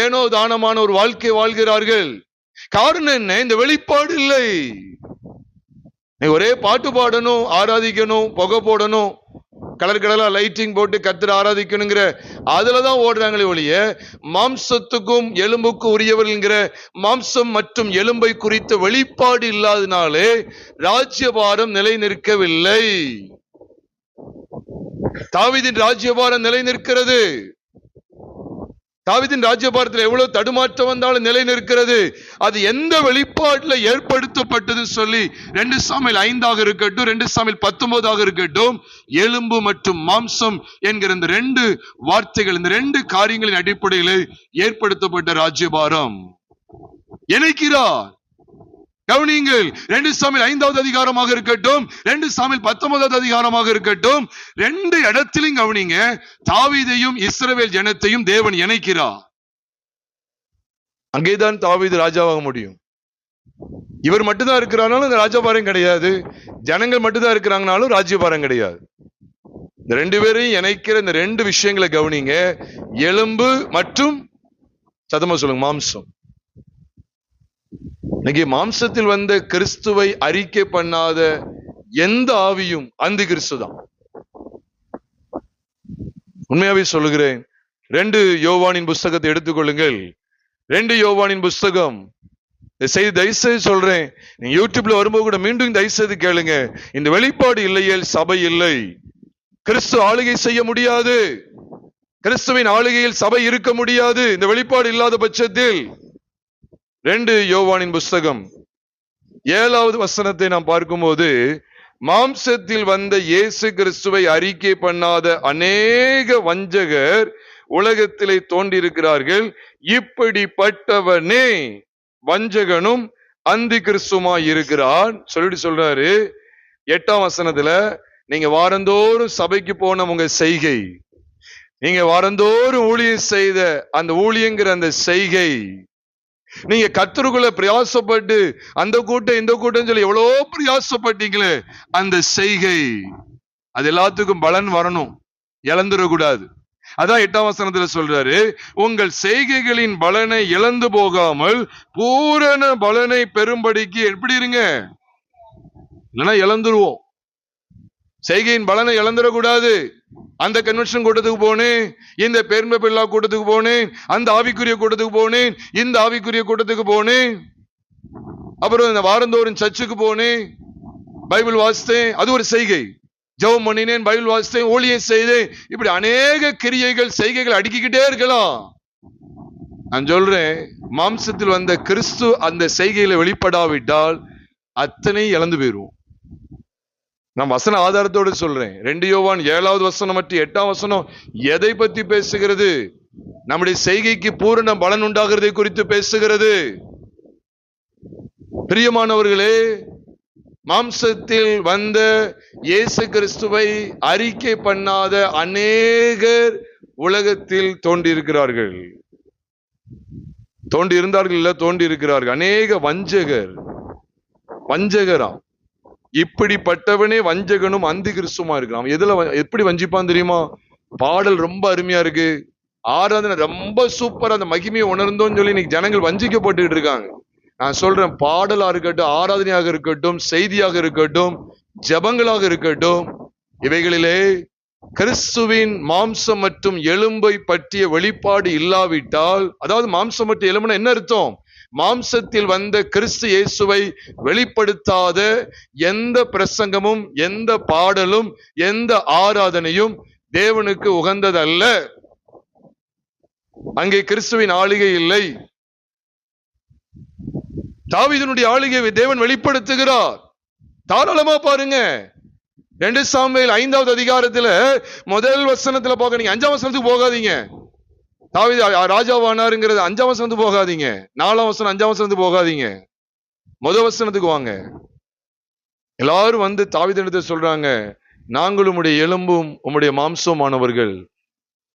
ஏனோ தானமான ஒரு வாழ்க்கை வாழ்கிறார்கள். காரணம் என்ன? இந்த வெளிப்பாடு இல்லை. ஒரே பாட்டு பாடணும், ஆராதிக்கணும், புகை போடணும், கலர் கலரா லைட்டிங் போட்டு கர்த்தரை ஆராதிக்கணுங்கிற அதுலதான் ஓடுறாங்களே ஒழிய மாம்சத்துக்கும் எலும்புக்கும் உரியவர்கள்ங்கிற மாம்சம் மற்றும் எலும்பை குறித்த வெளிப்பாடு இல்லாதனாலே ராஜ்யபாரம் நிலை நிற்கவில்லை. தாவீதின் ராஜ்யபாரம் நிலை நிற்கிறது. தாவீதின் ராஜ்யபாரத்தில் எவ்வளவு தடுமாற்றம் வந்தாலும் நிலை நிற்கிறது. அது எந்த வெளிப்பாடுல ஏற்படுத்தப்பட்டது சொல்லி 2 சாமுவேல் 5 இருக்கட்டும், 2 சாமுவேல் 19 இருக்கட்டும், எலும்பு மற்றும் மாம்சம் என்கிற இந்த 2 வார்த்தைகள், இந்த 2 காரியங்களின் அடிப்படையில் ஏற்படுத்தப்பட்ட ராஜ்யபாரம் இணைக்கிறார். கவனியுங்கள், 2 சாமுவேல் 5வது அதிகாரமாக இருக்கட்டும், 2 சாமுவேல் 19வது அதிகாரமாக இருக்கட்டும், 2 இடத்திலும் கவனிங்க, தாவீதையும் இஸ்ரவேல் ஜனத்தையும் தேவன் இணைக்கிறார். அங்கேதான் தாவீது ராஜாவாக முடியும். இவர் மட்டும்தான் இருக்கிறானாலும் இந்த ராஜபாரம் கிடையாது, ஜனங்கள் மட்டும்தான் இருக்கிறாங்கனாலும் ராஜ்யபாரம் கிடையாது. இந்த 2 பேரையும் இணைக்கிற இந்த 2 விஷயங்களை கவனிங்க. எலும்பு மற்றும் சத்தமா சொல்லுங்க, மாம்சம். இன்னைக்கு மாம்சத்தில் வந்த கிறிஸ்துவை அறிக்கை பண்ணாத எந்த ஆவியும் அந்தி கிறிஸ்து தான். உண்மையாவே சொல்லுகிறேன். 2 யோவானின் புஸ்தகத்தை எடுத்துக்கொள்ளுங்கள். 2 யோவானின் புஸ்தகம் செய்தி தயவுசெய்து சொல்றேன், நீங்க யூடியூப்ல வரும்போது கூட மீண்டும் தயவுசெய்து கேளுங்க. இந்த வெளிப்பாடு இல்லையேல் சபை இல்லை. கிறிஸ்து ஆளுகை செய்ய முடியாது. கிறிஸ்துவின் ஆளுகையில் சபை இருக்க முடியாது இந்த வெளிப்பாடு இல்லாத பட்சத்தில். 2 யோவானின் புஸ்தகம் 7வது வசனத்தை நாம் பார்க்கும்போது, மாம்சத்தில் வந்த இயேசு கிறிஸ்துவை அறிக்கை பண்ணாத அநேக வஞ்சகர் உலகத்திலே தோன்றியிருக்கிறார்கள். இப்படிப்பட்டவனே வஞ்சகனும் அந்தி கிறிஸ்துமாய் இருக்கிறான் சொல்லிட்டு சொல்றாரு. 8ஆம் வசனத்துல, நீங்க வாரந்தோறும் சபைக்கு போன உங்க செய்கை, நீங்க வாரந்தோறும் ஊழியம் செய்த அந்த ஊழியங்கிற அந்த செய்கை, நீங்க கர்த்தருக்குள்ள பிரயாசப்பட்டு அந்த கூட்டம் இந்த கூட்டம் சொல்லி எவ்வளோ பிரயாசப்பட்டீங்களே அந்த செய்கை, அது எல்லாத்துக்கும் பலன் வரணும், இழந்துடக்கூடாது. அதான் 8ஆம் வசனத்துல சொல்றாரு, உங்கள் செய்கைகளின் பலனை இழந்து போகாமல் பூரண பலனை பெறும்படிக்கு எப்படி இருங்க, இல்லைன்னா இழந்துருவோம். செய்கையின் பலனை இழந்துடக்கூடாது. அந்த கன்வென்ஷன் கூட்டத்துக்கு போனேன், இந்த பேர்மை பிள்ளா கூட்டத்துக்கு போனேன், அந்த ஆவிக்குரிய கூட்டத்துக்கு போனேன், இந்த ஆவிக்குரிய கூட்டத்துக்கு போனேன், அப்புறம் இந்த வாரந்தோறும் சர்ச்சுக்கு போனேன், பைபிள் வாசித்தேன், அது ஒரு செய்கை. ஜெபம் பண்ணினேன், பைபிள் வாசித்தேன், ஊழியம் செய்தேன், இப்படி அநேக கிரியைகள் செய்கைகள் அடுக்கிக்கிட்டே இருக்கலாம். நான் சொல்றேன், மாம்சத்தில் வந்த கிறிஸ்து அந்த செய்கையில வெளிப்படாவிட்டால் அத்தனை இழந்து போயிருவோம். நான் வசன ஆதாரத்தோடு சொல்றேன். 2 யோவான் 7வது வசனம் மற்றும் 8ஆம் வசனம் எதை பத்தி பேசுகிறது? நம்முடைய செய்கைக்கு பூரண பலன் உண்டாகிறதை குறித்து பேசுகிறது. பிரியமானவர்களே, மாம்சத்தில் வந்த இயேசு கிறிஸ்துவை அறிக்கை பண்ணாத அநேகர் உலகத்தில் தோன்றியிருக்கிறார்கள். தோன்றி இருந்தார்கள் இல்ல, தோன்றி இருக்கிறார்கள். அநேக வஞ்சகரா. இப்படிப்பட்டவனே வஞ்சகனும் அந்தி கிறிஸ்துமா இருக்கிறான். எதுல எப்படி வஞ்சிப்பான் தெரியுமா? பாடல் ரொம்ப அருமையா இருக்கு, ஆராதனை ரொம்ப சூப்பரா, அந்த மகிமையை உணர்ந்தோன்னு சொல்லி இன்னைக்கு ஜனங்கள் வஞ்சிக்கப்பட்டு இருக்காங்க. நான் சொல்றேன், பாடலா இருக்கட்டும், ஆராதனையாக இருக்கட்டும், செய்தியாக இருக்கட்டும், ஜபங்களாக இருக்கட்டும், இவைகளிலே கிறிஸ்துவின் மாம்சம் மற்றும் எலும்பை பற்றிய வெளிப்பாடு இல்லாவிட்டால், அதாவது மாம்சம் மற்றும் எலும்புனா என்ன அர்த்தம்? மாம்சத்தில் வந்த கிறிஸ்து இயேசுவை வெளிப்படுத்தாத எந்த பிரசங்கமும், எந்த பாடலும், எந்த ஆராதனையும் தேவனுக்கு உகந்ததல்ல. அங்கே கிறிஸ்துவின் ஆளுகை இல்லை. தாவீதினுடைய ஆளுகையை தேவன் வெளிப்படுத்துகிறார். தாராளமா பாருங்க. 2 சாமுவேல் 5வது அதிகாரத்துல முதல் வசனத்துல பார்க்க, நீங்க 5ஆம் வசனத்துக்கு போகாதீங்க. தாவீது ராஜாவானாருங்கிறது 5ஆம் வசனத்துக்கு போகாதீங்க, 4ஆம் வசனம் 5ஆம் வசனத்துக்கு போகாதீங்க, முதல் வசனத்துக்கு வாங்க. எல்லாரும் வந்து தாவீதிடத்தில் சொல்றாங்க, நாங்களும் உம்முடைய எலும்பும் உம்முடைய மாம்சமானவர்கள்.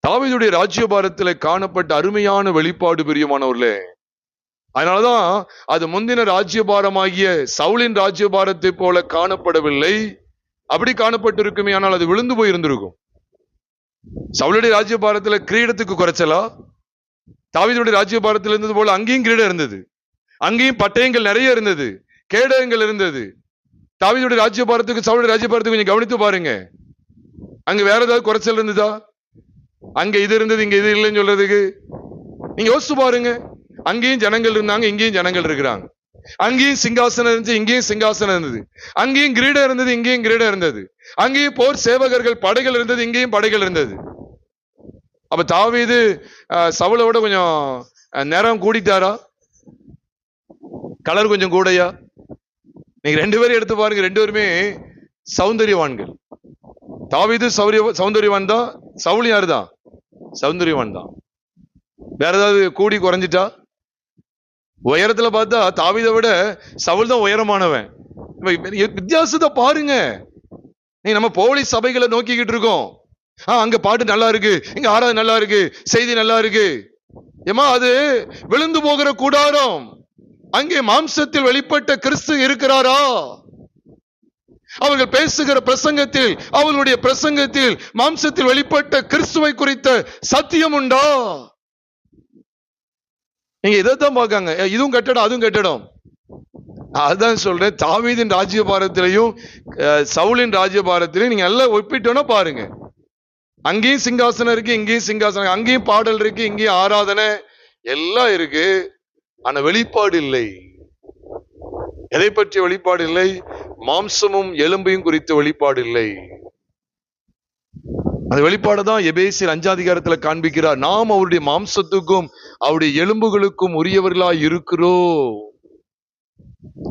தாவீதுடைய ராஜ்யபாரத்தில் காணப்பட்ட அருமையான வெளிப்பாடு பிரியமானவர்களே. அதனாலதான் அது முந்தின ராஜ்யபாரமாகிய சவுலின் ராஜ்யபாரத்தை போல காணப்படவில்லை. அப்படி காணப்பட்டிருக்குமே ஆனால் அது விழுந்து போயிருந்திருக்கும். சவுலுடைய ராஜ்யபாரத்துல கிரீடத்துக்கு குறைச்சலா? தாவீதுடைய ராஜ்யபாரத்தில் இருந்தது போல அங்கேயும் கிரீடம் இருந்தது, அங்கேயும் பட்டயங்கள் நிறைய இருந்தது, கேடயங்கள் இருந்தது. தாவீதுடைய ராஜ்யபாரத்துக்கு சவுலுடைய ராஜ்யபாரத்துக்கு கொஞ்சம் கவனித்து பாருங்க. அங்க வேற ஏதாவது குறைச்சல் இருந்ததா? அங்க இது இருந்தது இங்க இது இல்லைன்னு சொல்றதுக்கு நீங்க யோசிச்சு பாருங்க. அங்கேயும் ஜனங்கள் இருந்தாங்க, இங்கேயும் ஜனங்கள் இருக்கிறாங்க. அங்கேயும் சிங்காசனம் இருந்துச்சு, இங்கேயும் சிங்காசனம் இருந்தது. அங்கேயும் கிரீடம் இருந்தது, இங்கேயும் கிரீடம் இருந்தது. அங்கேயும் போர் சேவகர்கள் படைகள் இருந்தது, இங்கேயும் படைகள் இருந்தது. அப்ப தாவீது சவுலோட கொஞ்சம் நேரம் கூடிட்டாரா? கலர் கொஞ்சம் கூடையா? நீங்க ரெண்டு பேரும் எடுத்து பாருங்க, ரெண்டு பேருமே சௌந்தரியவான்கள். தாவீது சௌந்தரியவான் தான், சவுல் யாரு தான்? சௌந்தரியவான் தான். வேற ஏதாவது கூடி குறைஞ்சிட்டா? உயரத்துல பார்த்தா தாவீதை விட சவுல் தான் உயரமானவன். வித்தியாசத்தை பாருங்க. நீங்க நம்ம போலி சபைகளை நோக்கிக்கிட்டு இருக்கோம். அங்க பாட்டு நல்லா இருக்கு, இங்க ஆராதனை நல்லா இருக்கு, செய்தி நல்லா இருக்கு. ஏமா அது விழுந்து போகிற கூடாரம். அங்கே மாம்சத்தில் வெளிப்பட்ட கிறிஸ்து இருக்கிறாரா? அவர்கள் பேசுகிற பிரசங்கத்தில், அவர்களுடைய பிரசங்கத்தில் மாம்சத்தில் வெளிப்பட்ட கிறிஸ்துவை குறித்த சத்தியம் உண்டா? நீங்க இதைத்தான் பார்க்காங்க. இதுவும் கட்டடம் அதுவும் கட்டடம். அதுதான் சொல்றேன், தாவீதின் ராஜ்யபாரத்திலையும் சவுலின் ராஜ்யபாரத்திலையும் நீங்க எல்லாம் ஒப்பிட்டோன்னா பாருங்க. அங்கேயும் சிங்காசனம் இருக்கு, இங்கேயும் சிங்காசனம், அங்கேயும் பாடல் இருக்கு, இங்கேயும் ஆராதனை எல்லாம் இருக்கு. ஆனா வெளிப்பாடு இல்லை. எதை பற்றிய வெளிப்பாடு இல்லை? மாம்சமும் எலும்பையும் குறித்த வெளிப்பாடு இல்லை. அந்த வெளிப்பாடுதான் எபேசியர் 5 காண்பிக்கிறார். நாம் அவருடைய மாம்சத்துக்கும் அவருடைய எலும்புகளுக்கும் உரியவர்களாய் இருக்கிறோம்.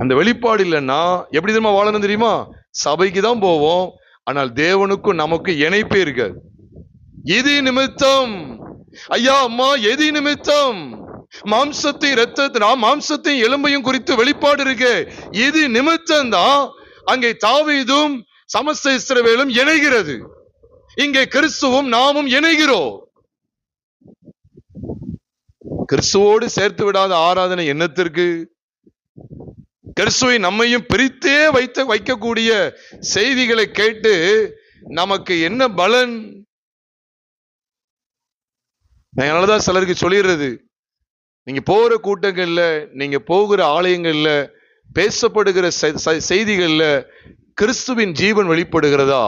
அந்த வெளிப்பாடு இல்லைன்னா எப்படி தெரியுமா வாழணும் தெரியுமா? சபைக்கு தான் போவோம், ஆனால் தேவனுக்கும் நமக்கு இணைப்பே இருக்காது. எது நிமித்தம் ஐயா அம்மா? எது நிமித்தம்? மாம்சத்தை இரத்தத்தை மாம்சத்தையும் எலும்பையும் குறித்து வெளிப்பாடு இருக்கு. இது நிமித்தம் தான் அங்கே தாவீதும் சமஸ்த இஸ்ரவேலும் இணைகிறது. இங்கே கிறிஸ்துவும் நாமும் இணைகிறோம். கிறிஸ்துவோடு சேர்த்து விடாத ஆராதனை என்னத்திற்கு? கிறிஸ்துவை நம்மையும் பிரித்தே வைக்கக்கூடிய செய்திகளை கேட்டு நமக்கு என்ன பலன்? அதனாலதான் சிலருக்கு சொல்லிடுறது, நீங்க போற கூட்டங்கள்ல, நீங்க போகிற ஆலயங்கள்ல பேசப்படுகிற செய்திகள்ல கிறிஸ்துவின் ஜீவன் வெளிப்படுகிறதா?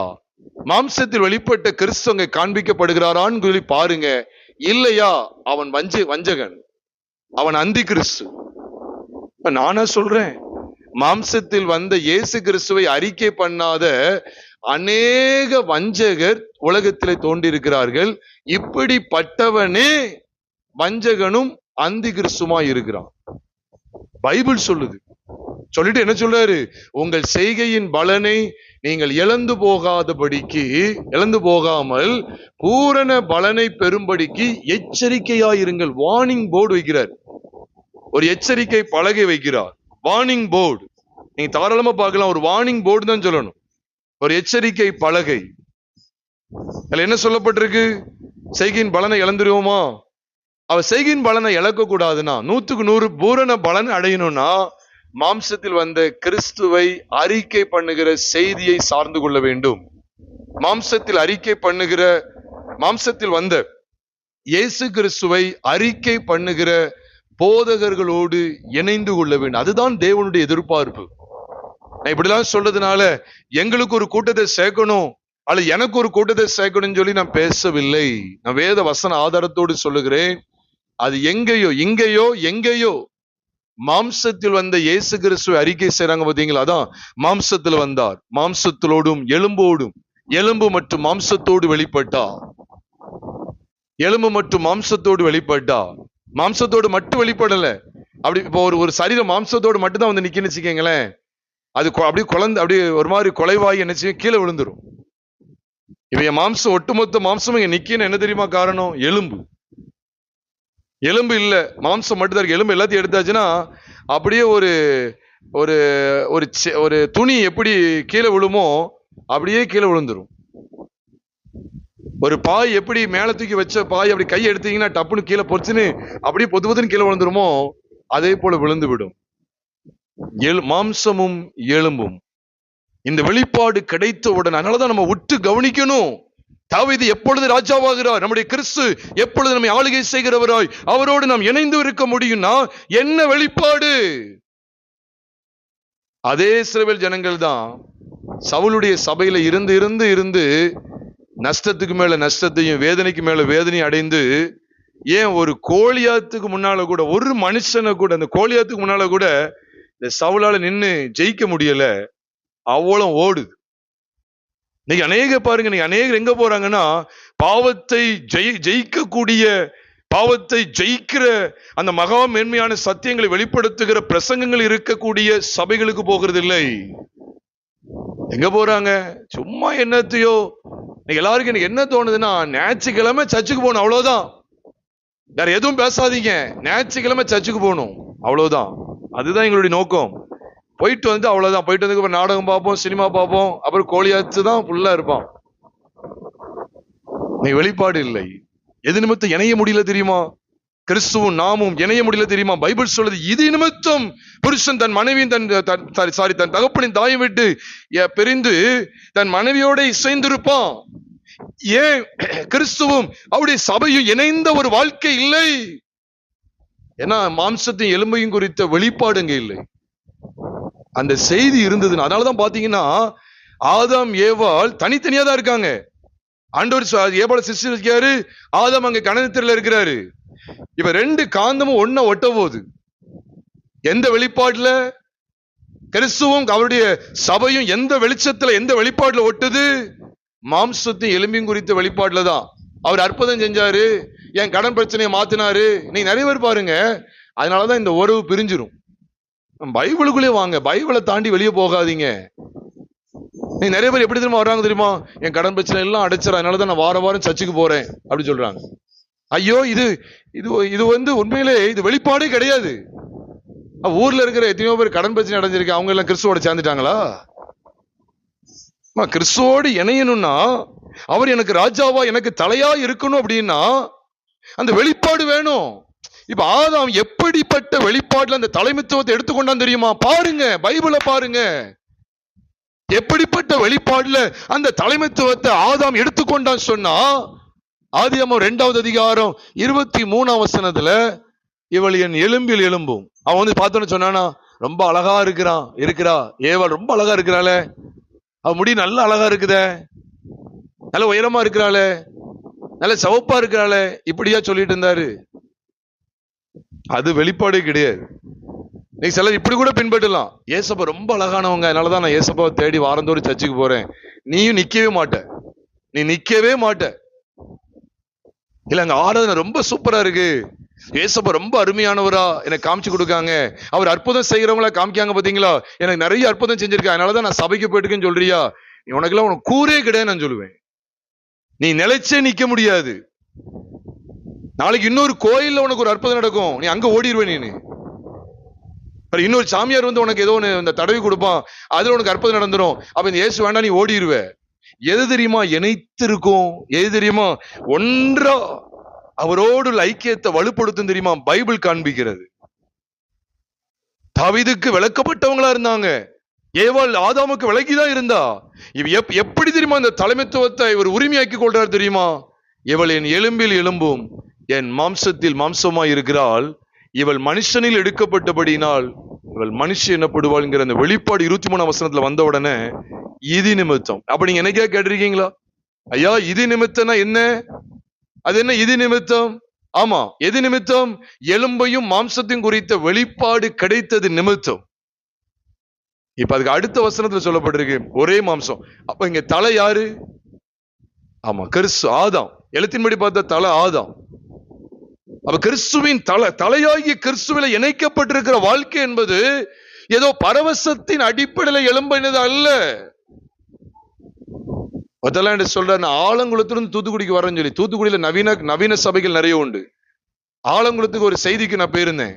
மாம்சத்தில் வெளிப்பட்ட கிறிஸ்து அங்க காண்பிக்கப்படுகிறாரான்னு சொல்லி பாருங்க. இல்லையா அவன் வஞ்சகன், அவன் அந்தி கிறிஸ்து. நானா சொல்றேன், மாம்சத்தில் வந்த இயேசு கிறிஸ்துவை அறிக்கை பண்ணாத அநேக வஞ்சகர் உலகத்திலே தோன்றியிருக்கிறார்கள். இப்படிப்பட்டவனே வஞ்சகனும் அந்தி கிறிஸ்துமா இருக்கிறான். பைபிள் சொல்லுது. சொல்லிட்டு என்ன சொல்றாரு? உங்கள் செய்கையின் பலனை நீங்கள் இழந்து போகாமல் பூரண பலனை பெறும்படிக்கு எச்சரிக்கையாயிருங்கள். வார்னிங் போர்டு வைக்கிறார், ஒரு எச்சரிக்கை பலகை வைக்கிறார். வார்னிங் போர்டு நீங்க தாராளமா பார்க்கலாம். ஒரு வார்னிங் போர்டு தான் சொல்லணும், ஒரு எச்சரிக்கை பலகை. அதுல என்ன சொல்லப்பட்டிருக்கு? செய்கையின் பலனை இழந்துருவோமா? அவ செய்கையின் பலனை இழக்க கூடாதுன்னா, 100% பூரண பலன் அடையணும்னா மாம்சத்தில் வந்த கிறிஸ்துவை அறிக்கை பண்ணுகிற செய்தியை சார்ந்து கொள்ள வேண்டும். மாம்சத்தில் வந்த இயேசு கிறிஸ்துவை அறிக்கை பண்ணுகிற போதகர்களோடு இணைந்து கொள்ள வேண்டும். அதுதான் தேவனுடைய எதிர்பார்ப்பு. நான் இப்படிலாம் சொல்றதுனால எங்களுக்கு ஒரு கூட்டத்தை சேர்க்கணும் அல்லது எனக்கு ஒரு கூட்டத்தை சேர்க்கணும்னு சொல்லி நான் பேசவில்லை. நான் வேத வசன ஆதாரத்தோடு சொல்லுகிறேன். அது எங்கேயோ மாம்சத்தில் வந்த இயேசு கிறிஸ்துவை அறிக்கை செய்றாங்க பாத்தீங்களா? அதான் மாம்சத்தில் வந்தார், மாம்சத்திலோடும் எலும்போடும், எலும்பு மற்றும் மாம்சத்தோடு வெளிப்பட்டார். எலும்பு மற்றும் மாம்சத்தோடு வெளிப்பட்டார். மாம்சத்தோடு மட்டும் வெளிப்படல. அப்படி இப்போ ஒரு சரீரம் மாம்சத்தோடு மட்டும் தான் வந்து நிக்கன்னு வச்சுக்கீங்களேன், அது அப்படியே குழந்தை அப்படியே ஒரு மாதிரி கொலைவாகி என்ன செய்யும்? கீழே விழுந்துரும். இவைய மாம்சம், ஒட்டுமொத்த மாம்சம் இங்க நிக்கன்னு என்ன தெரியுமா காரணம்? எலும்பு இல்ல, மாம்சம் மட்டும் தான். எலும்பு எல்லாத்தையும் எடுத்தாச்சுன்னா அப்படியே ஒரு ஒரு ஒரு துணி எப்படி கீழே விழுமோ அப்படியே கீழே விழுந்துரும். ஒரு பாய் எப்படி மேல தூக்கி வச்ச பாய் அப்படி கை எடுத்தீங்கன்னா டப்புன்னு கீழே பொறிச்சுன்னு அப்படியே பொதுன்னு கீழே விழுந்துருமோ அதே போல விழுந்து விடும். மாம்சமும் எலும்பும் இந்த வெளிப்பாடு கிடைத்தவுடன், அதனாலதான் நம்ம உற்று கவனிக்கணும். தாவீது எப்பொழுது ராஜாவாகிறார்? நம்முடைய கிறிஸ்து எப்பொழுது நம்மை ஆளுகை செய்கிறவராய் அவரோடு நாம் இணைந்து இருக்க முடியும்னா என்ன வெளிப்பாடு? அதே இஸ்ரவேல் ஜனங்கள் தான் சவுலுடைய சபையில இருந்து நஷ்டத்துக்கு மேல நஷ்டத்தையும் வேதனைக்கு மேல வேதனையும் அடைந்து, ஏன் ஒரு கோலியாத்துக்கு முன்னால கூட, ஒரு மனுஷனை கூட, அந்த கோலியாத்துக்கு முன்னால கூட இந்த சவுலால நின்னு ஜெயிக்க முடியல. அவ்வளவு ஓடுது. நீங்க அநேக பாருங்க, நீங்க அநேகர் எங்க போறாங்கன்னா, பாவத்தை ஜெயிக்கக்கூடிய, பாவத்தை ஜெயிக்கிற அந்த மகா மேன்மையான சத்தியங்களை வெளிப்படுத்துகிற பிரசங்கங்கள் இருக்கக்கூடிய சபைகளுக்கு போகிறது இல்லை. எங்க போறாங்க? சும்மா என்னத்தையோ. எல்லாருக்கும் எனக்கு என்ன தோணுதுன்னா, ஞாயிற்றுக்கிழமை சர்ச்சுக்கு போகணும், அவ்வளவுதான். வேற எதுவும் பேசாதீங்க, ஞாயிற்றுக்கிழமை சர்ச்சுக்கு போகணும், அவ்வளவுதான். அதுதான் எங்களுடைய நோக்கம். போயிட்டு வந்து அவ்வளவுதான். போயிட்டு வந்து நாடகம் பார்ப்போம், சினிமா பார்ப்போம், அப்புறம் கோழியாச்சு தான் ஃபுல்லா இருப்பான். நீ வெளிப்பாடு இல்லை. எது நிமித்தம் இணைய முடியல தெரியுமா? கிறிஸ்துவும் நாமும் இணைய முடியல தெரியுமா? பைபிள் சொல்லுது, இது நிமித்தம் புருஷன் தன் மனைவியின் தன் தகப்பனின் தாயை விட்டு பிரிந்து தன் மனைவியோட இசைந்திருப்பான். ஏன்? கிறிஸ்துவும் அவருடைய சபையும் இணைந்த ஒரு வாழ்க்கை இல்லை. ஏன்னா மாம்சத்தையும் எலும்பையும் குறித்த வெளிப்பாடுங்க இல்லை. அந்த செய்தி இருந்ததுன்னு. அதனாலதான் பாத்தீங்கன்னா, ஆதாம் ஏவாள் தனித்தனியா தான் இருக்காங்க. ஆண்டவர் ஏவாளை சிருஷ்டிச்சாரு, ஆதாம் அங்க கணத்தில இருக்கிறாரு. இப்ப ரெண்டு காந்தமும் ஒன்ன ஒட்ட போகுது. எந்த வெளிப்பாடுல? கிறிஸ்துவும் அவருடைய சபையும் எந்த வெளிச்சத்துல, எந்த வெளிப்பாடுல ஒட்டுது? மாம்சத்தையும் எலும்பையும் குறித்த வெளிப்பாடுல தான். அவர் அற்புதம் செஞ்சாரு, என் கடன் பிரச்சனையை மாத்தினாரு. நீ நிறைய பேர் பாருங்க, அதனாலதான் இந்த உறவு பிரிஞ்சிரும். பைபிளுக்குள்ளே வாங்க, பைபிளை தாண்டி வெளியே போகாதீங்க. நீ நிறைய பேர் எப்படி தெரியுமா வர்றாங்க தெரியுமா? என் கடன் பிரச்சனை எல்லாம் அடைச்சிட, அதனாலதான் நான் வார வாரம் சர்ச்சுக்கு போறேன் அப்படி சொல்றாங்க. ஐயோ, இது இது இது வந்து உண்மையிலே இது வெளிப்பாடே கிடையாது. ஊர்ல இருக்கிற எத்தனையோ பேர் கடன் பிரச்சனை அடைஞ்சிருக்கு, அவங்க எல்லாம் கிறிஸ்துவோட சேர்ந்துட்டாங்களா? கிறிஸ்துவோடு இணையணும்னா, அவர் எனக்கு ராஜாவா, எனக்கு தலையா இருக்கணும் அப்படின்னா அந்த வெளிப்பாடு வேணும். இப்ப ஆதாம் எப்படிப்பட்ட வெளிப்பாடுல அந்த தலைமைத்துவத்தை எடுத்துக்கொண்டான் தெரியுமா? பாருங்க, பைபிளை பாருங்க. எப்படிப்பட்ட வெளிப்பாடுல அந்த தலைமைத்துவத்தை ஆதாம் எடுத்துக்கொண்டான் சொன்னா, ஆதியாகமம் 2வது அதிகாரம் 23ஆம் வசனத்துல, இவள் என் எலும்பில் எலும்பும். அவன் வந்து பார்த்தோன்னு சொன்னானா, ரொம்ப அழகா இருக்கிறா ஏவாள், ரொம்ப அழகா இருக்கிறாளே, அவ முடி நல்ல அழகா இருக்குதே, நல்ல உயரமா இருக்கிறாளே, நல்ல சிவப்பா இருக்கிறாளே, இப்படியா சொல்லிட்டு இருந்தாரு. அது வெளிப்பாடே கிடையாது. நீ சிலர் இப்படி கூட பின்பற்றலாம், ஏசப்பா ரொம்ப அழகானவங்க, அதனாலதான் நான் ஏசப்பாவை தேடி வாரந்தோறும் சர்ச்சுக்கு போறேன். நீயும் நிக்கவே மாட்ட, நீ நிக்கவே மாட்ட. இல்ல, அங்க ஆராதனை ரொம்ப சூப்பரா இருக்கு, ஏசப்பா ரொம்ப அருமையானவரா எனக்கு காமிச்சு கொடுக்காங்க, அவர் அற்புதம் செய்யறவங்களா காமிக்காங்க பாத்தீங்களா, எனக்கு நிறைய அற்புதம் செஞ்சிருக்கேன், அதனாலதான் நான் சபைக்கு போயிட்டுக்கேன்னு சொல்றியா? நீ உனக்கெல்லாம் உனக்கு கூரே கிடையாது நான் சொல்லுவேன். நீ நிலைச்சே நிக்க முடியாது. நாளைக்கு இன்னொரு கோயில்ல உனக்கு ஒரு அற்புதம் நடக்கும், நீ அங்க ஓடிடுவேன். நீ இன்னொரு சாமியார் வந்து உனக்கு ஏதோ ஒன்று தடவி கொடுப்பான், அதுல உனக்கு அற்புதம் நடந்துரும். அப்ப இந்த இயேசு வேண்டாம், நீ ஓடிடுவ. எது தெரியுமா இணைத்திருக்கும்? எது தெரியுமா ஒன்றா அவரோடு ஐக்கியத்தை வலுப்படுத்தும் தெரியுமா? பைபிள் காண்பிக்கிறது. தாவீதுக்கு விளக்கப்பட்டவங்களா இருந்தாங்க, ஏவாள் ஆதாமுக்கு விளக்கிதான் இருந்தா. எப்படி தெரியுமா இந்த தலைமைத்துவத்தை இவர் உரிமையாக்கி கொள்றாரு தெரியுமா? இவள் என் எலும்பில் எலும்பும் என் மாம்சத்தில் மாம்சமாய் இருக்கிறாள், இவள் மனுஷனில் எடுக்கப்பட்டபடியினால் இவள் மனுஷன் என்னப்படுவாள்ங்கிற அந்த வெளிப்பாடு 23ஆம் வசனத்துல வந்த உடனே, இது நிமித்தம். அப்ப நீங்க என்னைக்கா கேட்டிருக்கீங்களா, ஐயா இது நிமித்தம்னா என்ன? அது என்ன இது நிமித்தம்? ஆமா, எது நிமித்தம்? எலும்பையும் மாம்சத்தையும் குறித்த வெளிப்பாடு கிடைத்தது நிமித்தம். இப்ப அதுக்கு அடுத்த வசனத்துல சொல்லப்பட்டிருக்கு, ஒரே மாம்சம். அப்ப இங்க தலை யாரு? ஆமா, கிறிஸ்து, ஆதாம். எழுத்தின்படி பார்த்த தலை ஆதாம். அப்ப கிறிஸ்துவின் தலையாகிய கிறிஸ்துவில இணைக்கப்பட்டிருக்கிற வாழ்க்கை என்பது ஏதோ பரவசத்தின் அடிப்படையில் எழும்பினது அல்ல. சொல்ற, ஆலங்குளத்திலிருந்து தூத்துக்குடிக்கு வரேன்னு சொல்லி, தூத்துக்குடியில நவீன சபைகள் நிறைய உண்டு. ஆலங்குளத்துக்கு ஒரு செய்திக்கு நான் போயிருந்தேன்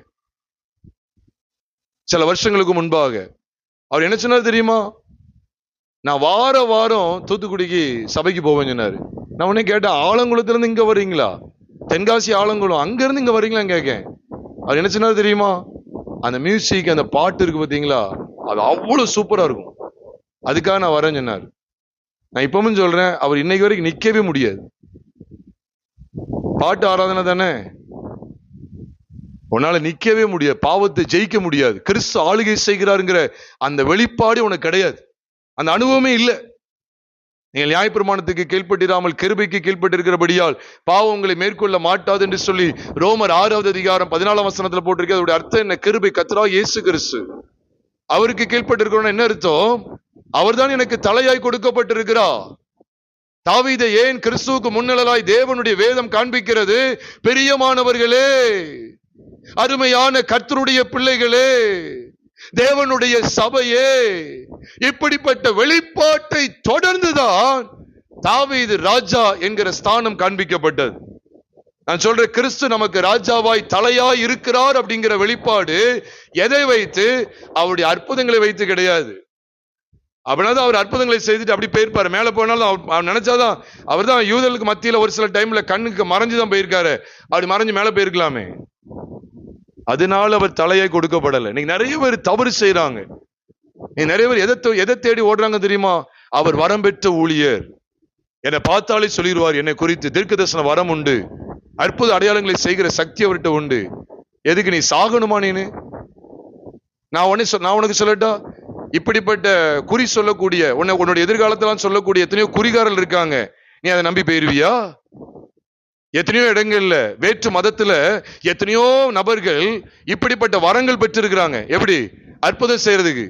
சில வருஷங்களுக்கு முன்பாக. அவர் என்ன சொன்னார் தெரியுமா? நான் வாரம் தூத்துக்குடிக்கு சபைக்கு போவேன் சொன்னாரு. நான் உடனே கேட்டேன், ஆலங்குளத்திலிருந்து இங்க வர்றீங்களா? தென்காசி ஆலங்குளம், அங்க இருந்து இங்க வரீங்களா கேட்க. அவர் என்ன சொன்னாரு தெரியுமா? அந்த மியூசிக், அந்த பாட்டு இருக்கு பாத்தீங்களா, அது அவ்வளவு சூப்பரா இருக்கும், அதுக்காக நான் வரேன்னு சொன்னாரு. நான் இப்பவும் சொல்றேன், அவர் இன்னைக்கு வரைக்கும் நிக்கவே முடியாது. பாட்டு ஆராதனை தானே, உன்னால நிக்கவே முடியாது, பாவத்தை ஜெயிக்க முடியாது. கிறிஸ்து ஆளுகை செய்கிறாருங்கிற அந்த வெளிப்பாடு உனக்கு கிடையாது, அந்த அனுபவமே இல்லை. நீங்கள் நியாயப்பிரமாணத்துக்கு கீழ்ப்பட்டிராமல் கிருபைக்கு கீழ்ப்பட்டிருக்கிறபடியால் பாவம் உங்களை மேற்கொள்ள மாட்டாது என்று சொல்லி ரோமர் 6வது அதிகாரம் 14ஆம் வசனத்துல போட்டிருக்கு. அதோட அர்த்தம் என்ன? கிருபை, கர்த்தராகிய இயேசு கிறிஸ்து அவருக்கு கீழ்ப்பட்டிருக்கிறோம். என்ன அர்த்தம்? அவர்தான் எனக்கு தலையாய் கொடுக்கப்பட்டிருக்கிறார். தாவீதை ஏன் கிறிஸ்துவுக்கு முன்னிழலாய் தேவனுடைய வேதம் காண்பிக்கிறது? பிரியமானவர்களே, அருமையான கர்த்தருடைய பிள்ளைகளே, தேவனுடைய சபையே, இப்படிப்பட்ட வெளிப்பாட்டை தொடர்ந்துதான் தாவீது ராஜா என்கிற ஸ்தானம் காண்பிக்கப்பட்டது. நான் சொல்றேன், கிறிஸ்து நமக்கு ராஜாவாய் தலையாய் இருக்கிறார் அப்படிங்கிற வெளிப்பாடு எதை வைத்து? அவருடைய அற்புதங்களை வைத்து கிடையாது. அப்படின்னா அவர் அற்புதங்களை செய்துட்டு அப்படி போயிருப்பாரு. மேல போனாலும் அவர் நினைச்சாதான், அவர் தான் யூதர்களுக்கு மத்தியில ஒரு சில டைம்ல கண்ணுக்கு மறைஞ்சுதான் போயிருக்காரு. அப்படி மறைஞ்சு மேல போயிருக்கலாமே. அதனால அவர் தலையை கொடுக்கப்படலை. இன்னைக்கு நிறைய பேர் தவறு செய்யறாங்க. நிறைய பேர் எதை தேடி ஓடுறாங்க தெரியுமா? அவர் வரம் பெற்ற ஊழியர், என்னை பார்த்தாலே சொல்லிடுவார், என்னை குறித்து தீர்க்கதரிசன வரம் உண்டு, அற்புத அடையாளங்களை செய்கிற சக்தி அவர்கிட்ட உண்டு. எதுக்கு நீ சாகணுமா? நீனு நான் உனக்கு சொல்லட்டா, இப்படிப்பட்ட குறி சொல்லக்கூடிய உன்னுடைய எதிர்காலத்தெல்லாம் சொல்லக்கூடிய எத்தனையோ குறிகாரர்கள் இருக்காங்க. நீ அதை நம்பி போயிருவியா? எத்தனையோ இடங்கள்ல வேற்று மதத்துல எத்தனையோ நபர்கள் இப்படிப்பட்ட வரங்கள் பெற்றிருக்கிறாங்க. எப்படி? அற்புதம் செய்யறதுக்கு.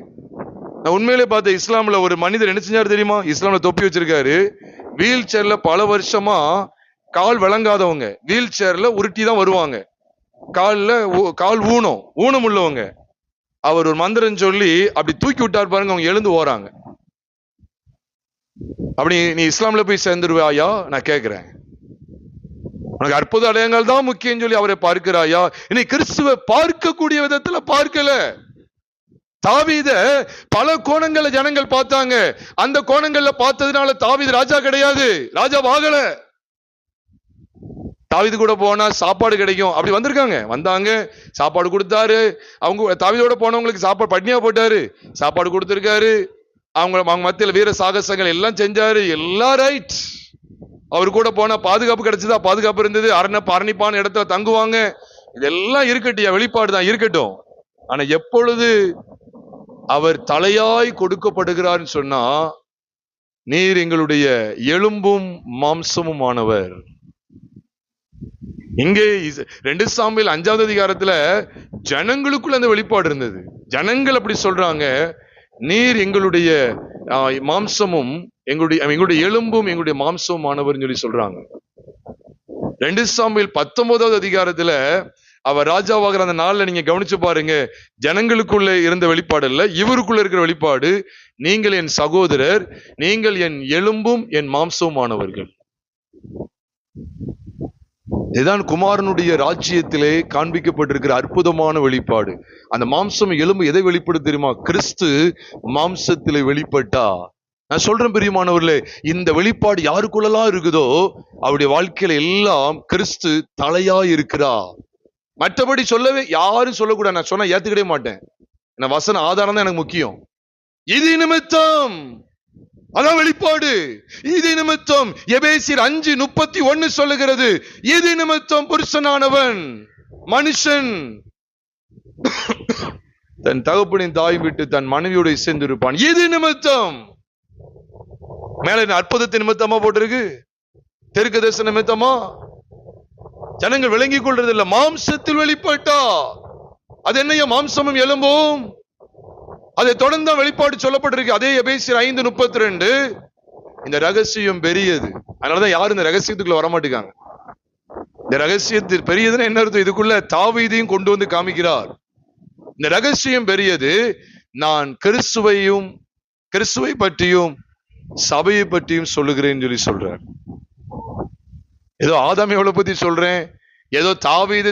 நான் உண்மையிலே பார்த்த இஸ்லாம்ல ஒரு மனிதர் என்ன செஞ்சாரு தெரியுமா? இஸ்லாம்ல தொப்பி வச்சிருக்காரு. வீல் சேர்ல பல வருஷமா கால் விளங்காதவங்க வீல் சேர்ல உருட்டி தான் வருவாங்க. கால் ஊனம் உள்ளவங்க அவர் ஒரு மந்திரம் சொல்லி அப்படி தூக்கி விட்டார் பாருங்க, அவங்க எழுந்து ஓறாங்க. அப்படி நீ இஸ்லாம்ல போய் சேர்ந்துருவாயா? நான் கேட்கிறேன். உனக்கு அற்புத அடையாளங்கள் தான் முக்கியம் சொல்லி அவரை பார்க்கிறாயா? இனி கிறிஸ்துவ பார்க்கக்கூடிய விதத்துல பார்க்கல. தாவீத பல கோணங்கள்ல ஜனங்கள் பார்த்தாங்க. அந்த கோணங்கள்ல பார்த்ததுனால தாவீது ராஜா கிடையாது, ராஜா ஆகல. தாவீது கூட போனா சாப்பாடு கிடைக்கும் அப்படி வந்திருக்காங்க, வந்தாங்க, சாப்பாடு கொடுத்தாரு. அவங்க தாவீதோட போனவங்களுக்கு சாப்பாடு பட்னியா போட்டாரு, சாப்பாடு கொடுத்திருக்காரு. அவங்க மத்தியில வீர சாகசங்கள் எல்லாம் செஞ்சாரு, எல்லாம் ரைட். அவரு கூட போனா பாதுகாப்பு கிடைச்சதா? பாதுகாப்பு இருந்தது. அரணிப்பான இடத்துல தங்குவாங்க. இதெல்லாம் இருக்கட்டும், வெளிப்பாடுதான் இருக்கட்டும். ஆனா எப்பொழுது அவர் தலையாய் கொடுக்கப்படுகிறார் சொன்னா, நீர் எங்களுடைய எலும்பும் மாம்சமும் ஆனவர். இங்கே 2 சாமுவேல் 5வது அதிகாரத்துல ஜனங்களுக்குள்ள அந்த வெளிப்பாடு இருந்தது. ஜனங்கள் அப்படி சொல்றாங்க, நீர் எங்களுடைய மாம்சமும் எங்களுடைய எலும்பும் எங்களுடைய மாம்சமும் ஆனவர் சொல்லி சொல்றாங்க. 2 சாமுவேல் 19வது அதிகாரத்துல அவர் ராஜாவாகிற அந்த நாள்ல நீங்க கவனிச்சு பாருங்க, ஜனங்களுக்குள்ள இருந்த வெளிப்பாடு இல்ல, இவருக்குள்ள இருக்கிற வெளிப்பாடு. நீங்கள் என் சகோதரர், நீங்கள் என் எலும்பும் என் மாம்சமும் ஆனவர்கள். இதுதான் குமாரனுடைய ராஜ்யத்திலே காண்பிக்கப்பட்டிருக்கிற அற்புதமான வெளிப்பாடு. அந்த மாம்சம் எலும்பு எதை வெளிப்படு தெரியுமா? கிறிஸ்து மாம்சத்திலே வெளிப்பட்டா. நான் சொல்றேன் பிரியமானவர்களே, இந்த வெளிப்பாடு யாருக்குள்ளலாம் இருக்குதோ அவருடைய வாழ்க்கையில எல்லாம் கிறிஸ்து தலையா இருக்கிறா. மற்றபடி சொல்லவே யாரும் சொல்லக்கூடாது. நான் சொன்னா ஏத்துக்கிடவே மாட்டேன். நான் வசன ஆதாரம் தான் எனக்கு முக்கியம். இது நிமித்தம், அதான் வெளிப்பாடு. இது நிமித்தம் எபேசியர் 5:31 சொல்லுகிறது, இது நிமித்தம் புருஷனானவன் மனுஷன் தன் தகப்பனின் தாய் விட்டு தன் மனைவியோடு சேர்ந்திருப்பான். இது நிமித்தம். மேல அற்புதத்தின் நிமித்தமா போட்டிருக்கு, தீர்க்கதரிசன நிமித்தமா? ஜனங்கள் விளங்கிக் கொள்றது இல்ல. மாம்சத்தில் வெளிப்பட்டா. அது என்னையா? மாம்சமும் எலும்பும். அதை தொடர்ந்து வெளிப்பாடு சொல்லப்பட்டிருக்கு. அதே எபேசியர் 5:32. இந்த ரகசியம் பெரியது. அதனாலதான் யாரும் இந்த ரகசியத்துக்குள்ள வரமாட்டேங்காங்க. இந்த ரகசியத்தில் பெரியதுன்னு என்ன அர்த்தம்? இதுக்குள்ள தாவீதையும் கொண்டு வந்து காமிக்கிறார். இந்த ரகசியம் பெரியது. நான் கிறிஸ்துவை பற்றியும் சபையை பற்றியும் சொல்லுகிறேன்னு சொல்லி சொல்றார். ஏதோ ஆதாம் எவ்வளவு பத்தி சொல்றேன், ஏதோ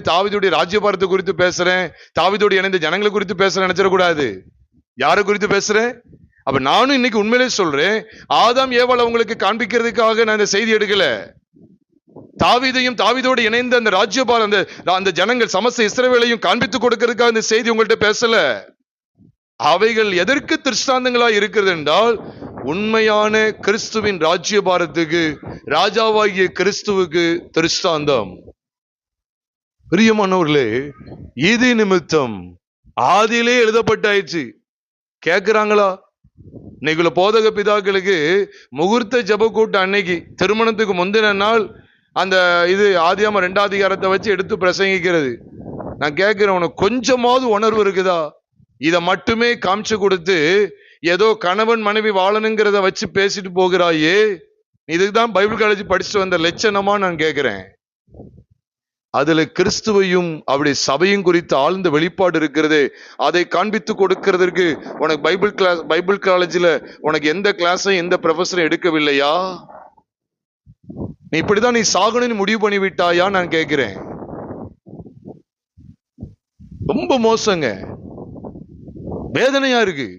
தாவீதுடைய ராஜ்யபாரத்தை குறித்து பேசுறேன், தாவீதோடு இணைந்த ஜனங்களை குறித்து பேசுறேன் நினைச்சிடக்கூடாது. யாரை குறித்து பேசுறேன்? அப்ப நானும் இன்னைக்கு உண்மையிலே சொல்றேன், ஆதாம் ஏவாள் அவங்களுக்கு காண்பிக்கிறதுக்காக நான் இந்த செய்தி எடுக்கல. தாவீதோடு இணைந்த அந்த ராஜ்யபாரம், அந்த ஜனங்கள் சமஸ்த இஸ்ரவேலையும் காண்பித்துக் கொடுக்கிறதுக்காக இந்த செய்தி உங்கள்கிட்ட பேசல. அவைகள் எதற்கு திருஷ்டாந்தங்களா இருக்கிறது என்றால், உண்மையான கிறிஸ்துவின் ராஜ்யபாரத்துக்கு, ராஜாவாகிய கிறிஸ்துவுக்கு திருஷ்டாந்தம். பிரியமானவர்களே, இது நிமித்தம் ஆதியிலே எழுதப்பட்டாயிடுச்சு. கேட்கிறாங்களா? இன்னைக்குள்ள போதக பிதாக்களுக்கு முகூர்த்த ஜெப கூட்டம் அன்னைக்கு திருமணத்துக்கு முந்தின நாள் அந்த இது ஆதியாம 2ஆம் அதிகாரத்தை வச்சு எடுத்து பிரசங்கிக்கிறது. நான் கேட்கிறேன், உனக்கு கொஞ்சமாவது உணர்வு இருக்குதா? இதை மட்டுமே காமிச்சு கொடுத்து ஏதோ கணவன் மனைவி வாழணுங்கிறத வச்சு பேசிட்டு போகிறாயே, இதுக்குதான் பைபிள் காலேஜ் படிச்சுட்டு வந்த லட்சணமா நான் கேட்கிறேன். அதுல கிறிஸ்துவையும் அவருடைய சபையும் குறித்து ஆழ்ந்த வெளிப்பாடு இருக்கிறது. அதை காண்பித்து கொடுக்கிறதுக்கு உனக்கு பைபிள் காலேஜ்ல உனக்கு எந்த கிளாஸும் எந்த ப்ரொஃபஸரும் எடுக்கவில்லையா? நீ இப்படிதான் நீ சாகணும்னு முடிவு பண்ணி விட்டாயா? நான் கேட்கிறேன். ரொம்ப மோசங்க, வேதனையா இருக்கு.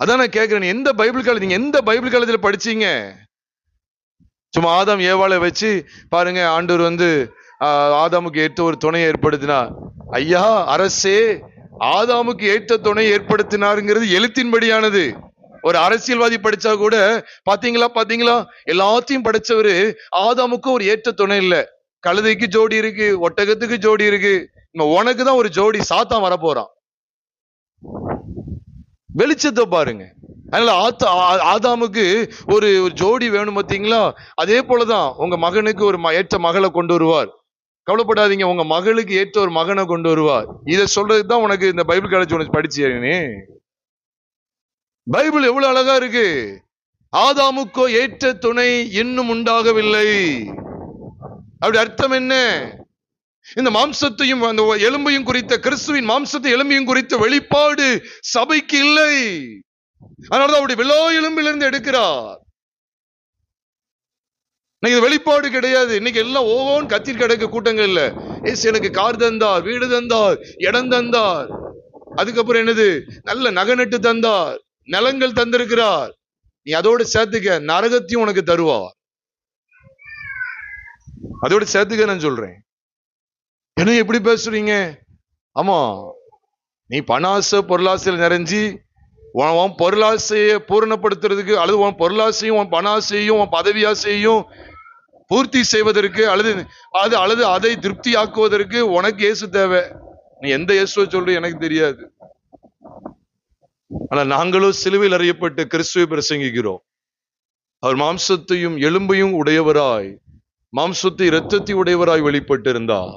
அதான் நான் கேட்கிறேன், எந்த பைபிள் காலேஜ், நீங்க எந்த பைபிள் காலேஜ்ல படிச்சீங்க? சும்மா ஆதாம் ஏவாளை வச்சு பாருங்க, ஆண்டவர் ஆதாமுக்கு ஏற்ற ஒரு துணையை ஏற்படுத்தினார். ஐயா அரசே, ஆதாமுக்கு ஏற்ற துணை ஏற்படுத்தினாருங்கிறது எழுத்தின்படியானது. ஒரு அரசியல்வாதி படிச்சா கூட பாத்தீங்களா எல்லாத்தையும் படிச்சவரு ஆதாமுக்கு ஒரு ஏற்ற துணை இல்ல. கழுதைக்கு ஜோடி இருக்கு, ஒட்டகத்துக்கு ஜோடி இருக்கு, உனக்கு தான் ஒரு ஜோடி சாத்தான் வரப்போறான். வெளிச்சத்தை பாருங்க. அதனால ஆதாமுக்கு ஒரு ஜோடி வேணும் பார்த்தீங்களா? அதே போலதான் உங்க மகனுக்கு ஒரு ஏற்ற மகளை கொண்டு வருவார். கவலைப்படாதீங்க, உங்க மகளுக்கு ஏற்ற ஒரு மகனை கொண்டு வருவார். இதை சொல்றதுதான் உனக்கு இந்த பைபிள் காலேஜ் உனக்கு படிச்சேனே. பைபிள் எவ்வளவு அழகா இருக்கு. ஆதாமுக்கோ ஏற்ற துணை இன்னும் உண்டாகவில்லை. அப்படி அர்த்தம் என்ன? இந்த மாம்சத்தையும் அந்த எலும்பையும் குறித்த, கிறிஸ்துவின் மாம்சத்தை எலும்பையும் குறித்த வெளிப்பாடு சபைக்கு இல்லை. அதனாலதான் அப்படி விழா எலும்பிலிருந்து எடுக்கிறார். இன்னைக்கு வெளிப்பாடு கிடையாது. இன்னைக்கு எல்லாம் ஓன் கத்திரி கிடக்கு கூட்டங்கள் இல்ல. ஏசு எனக்கு கார் தந்தார், வீடு தந்தார், இடம் தந்தார், அதுக்கப்புறம் என்னது நல்ல நகை நட்டு தந்தார், நிலங்கள் தந்திருக்கிறார். நீ அதோடு சேர்த்துக்க, நரகத்தையும் உனக்கு தருவார். அதோடு சேர்த்துக்க நான் சொல்றேன். என்ன எப்படி பேசுறீங்க? ஆமா, நீ பணாசை பொருளாசையில் நிறைஞ்சி உன் பொருளாசையை பூரணப்படுத்துறதுக்கு, அல்லது உன் பொருளாசையும் உன் பணாசையும் உன் பதவியாசையும் பூர்த்தி செய்வதற்கு, அல்லது அதை திருப்தி ஆக்குவதற்கு உனக்கு இயேசு தேவை. நீ எந்த இயேசுவை சொல்ற எனக்கு தெரியாது. ஆனா நாங்களும் சிலுவையில் அறியப்பட்டு கிறிஸ்துவை பிரசங்கிக்கிறோம். அவர் மாம்சத்தையும் எலும்பையும் உடையவராய், மாம்சத்தை இரத்தத்தை உடையவராய் வெளிப்பட்டிருந்தார்.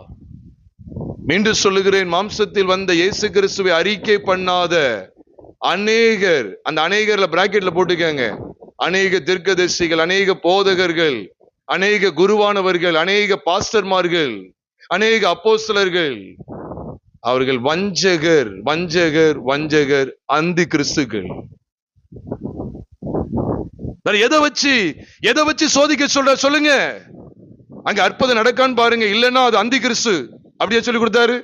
மீண்டும் சொல்லுகிறேன், மாம்சத்தில் வந்த இயேசு கிறிஸ்துவை அறிக்கை பண்ணாத அநேகர், அந்த அநேகர்ல பிராக்கெட்ல போட்டுக்கங்க, அநேக தீர்க்கதரிசிகள், அநேக போதகர்கள், அநேக குருவானவர்கள், அநேக பாஸ்டர்மார்கள், அநேக அப்போஸ்தலர்கள், அவர்கள் வஞ்சகர் வஞ்சகர் வஞ்சகர், அந்தி கிறிஸ்துக்கள். எதை வச்சு சோதிக்க சொல்லுங்க. அங்க அற்புதம் நடக்கான்னு பாருங்க, இல்லைன்னா அது அந்தி கிறிஸ்து. அப்படியே சொல்லி கொடுத்தாரு.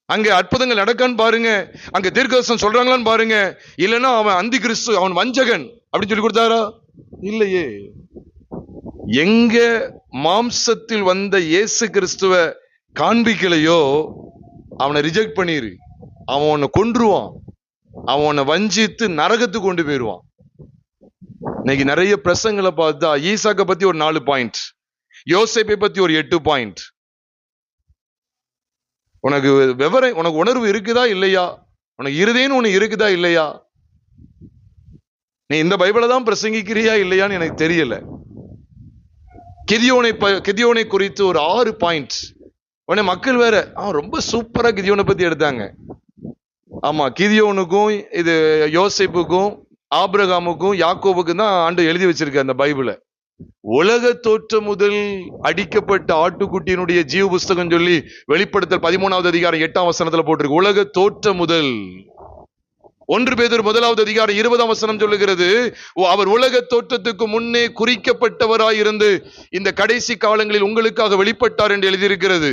அங்க அற்புதங்கள் நடக்கான்னு பாருங்க, அங்க தீர்க்கதரிசனம் சொல்றாங்களான்னு பாருங்க, இல்லைன்னா அவன் அந்தி கிறிஸ்து, அவன் வஞ்சகன் அப்படின்னு சொல்லி கொடுத்தாரா? இல்லையே. எங்க மாம்சத்தில் வந்த இயேசு கிறிஸ்துவ காண்பிக்கலையோ அவனை ரிஜெக்ட் பண்ணிரு. அவன் உன்னை கொன்றுவான், அவன் உன்னை வஞ்சித்து நரகத்துக்கு கொண்டு போயிடுவான். இன்னைக்கு நிறைய பிரசங்களை பார்த்தா ஈசாக்க பத்தி ஒரு 4 பாயிண்ட், யோசேப்பை பத்தி ஒரு 8 பாயிண்ட். உனக்கு விவரம், உனக்கு உணர்வு இருக்குதா இல்லையா? உனக்கு இருதேன்னு ஒண்ணு இருக்குதா இல்லையா? நீ இந்த பைபிளை தான் பிரசங்கிக்கிறியா இல்லையான்னு எனக்கு தெரியல. கிதியோனை குறித்து ஒரு 6 பாயிண்ட். உடனே மக்கள் வேற ரொம்ப சூப்பரா கிதியோனை பத்தி எடுத்தாங்க. ஆமா, கிதியோனுக்கும் இது யோசேப்புக்கும் ஆபிரகாமுக்கும் யாக்கோபுக்கும் தான் ஆண்டு எழுதி வச்சிருக்க அந்த பைபிளை. உலக தோற்றம் முதல் அடிக்கப்பட்ட ஆட்டுக்குட்டியினுடைய ஜீவ புஸ்தகம் சொல்லி வெளிப்படுத்தல் 13ஆவது அதிகாரம் 8ஆம் வசனத்துல போட்டிருக்கு. உலக தோற்றம் முதல். 1 பேதுரு 1ஆவது அதிகாரம் 20ஆம் வசனம் சொல்லுகிறது, அவர் உலக தோற்றத்துக்கு முன்னே குறிக்கப்பட்டவராயிருந்து இந்த கடைசி காலங்களில் உங்களுக்காக வெளிப்பட்டார் என்று எழுதியிருக்கிறது.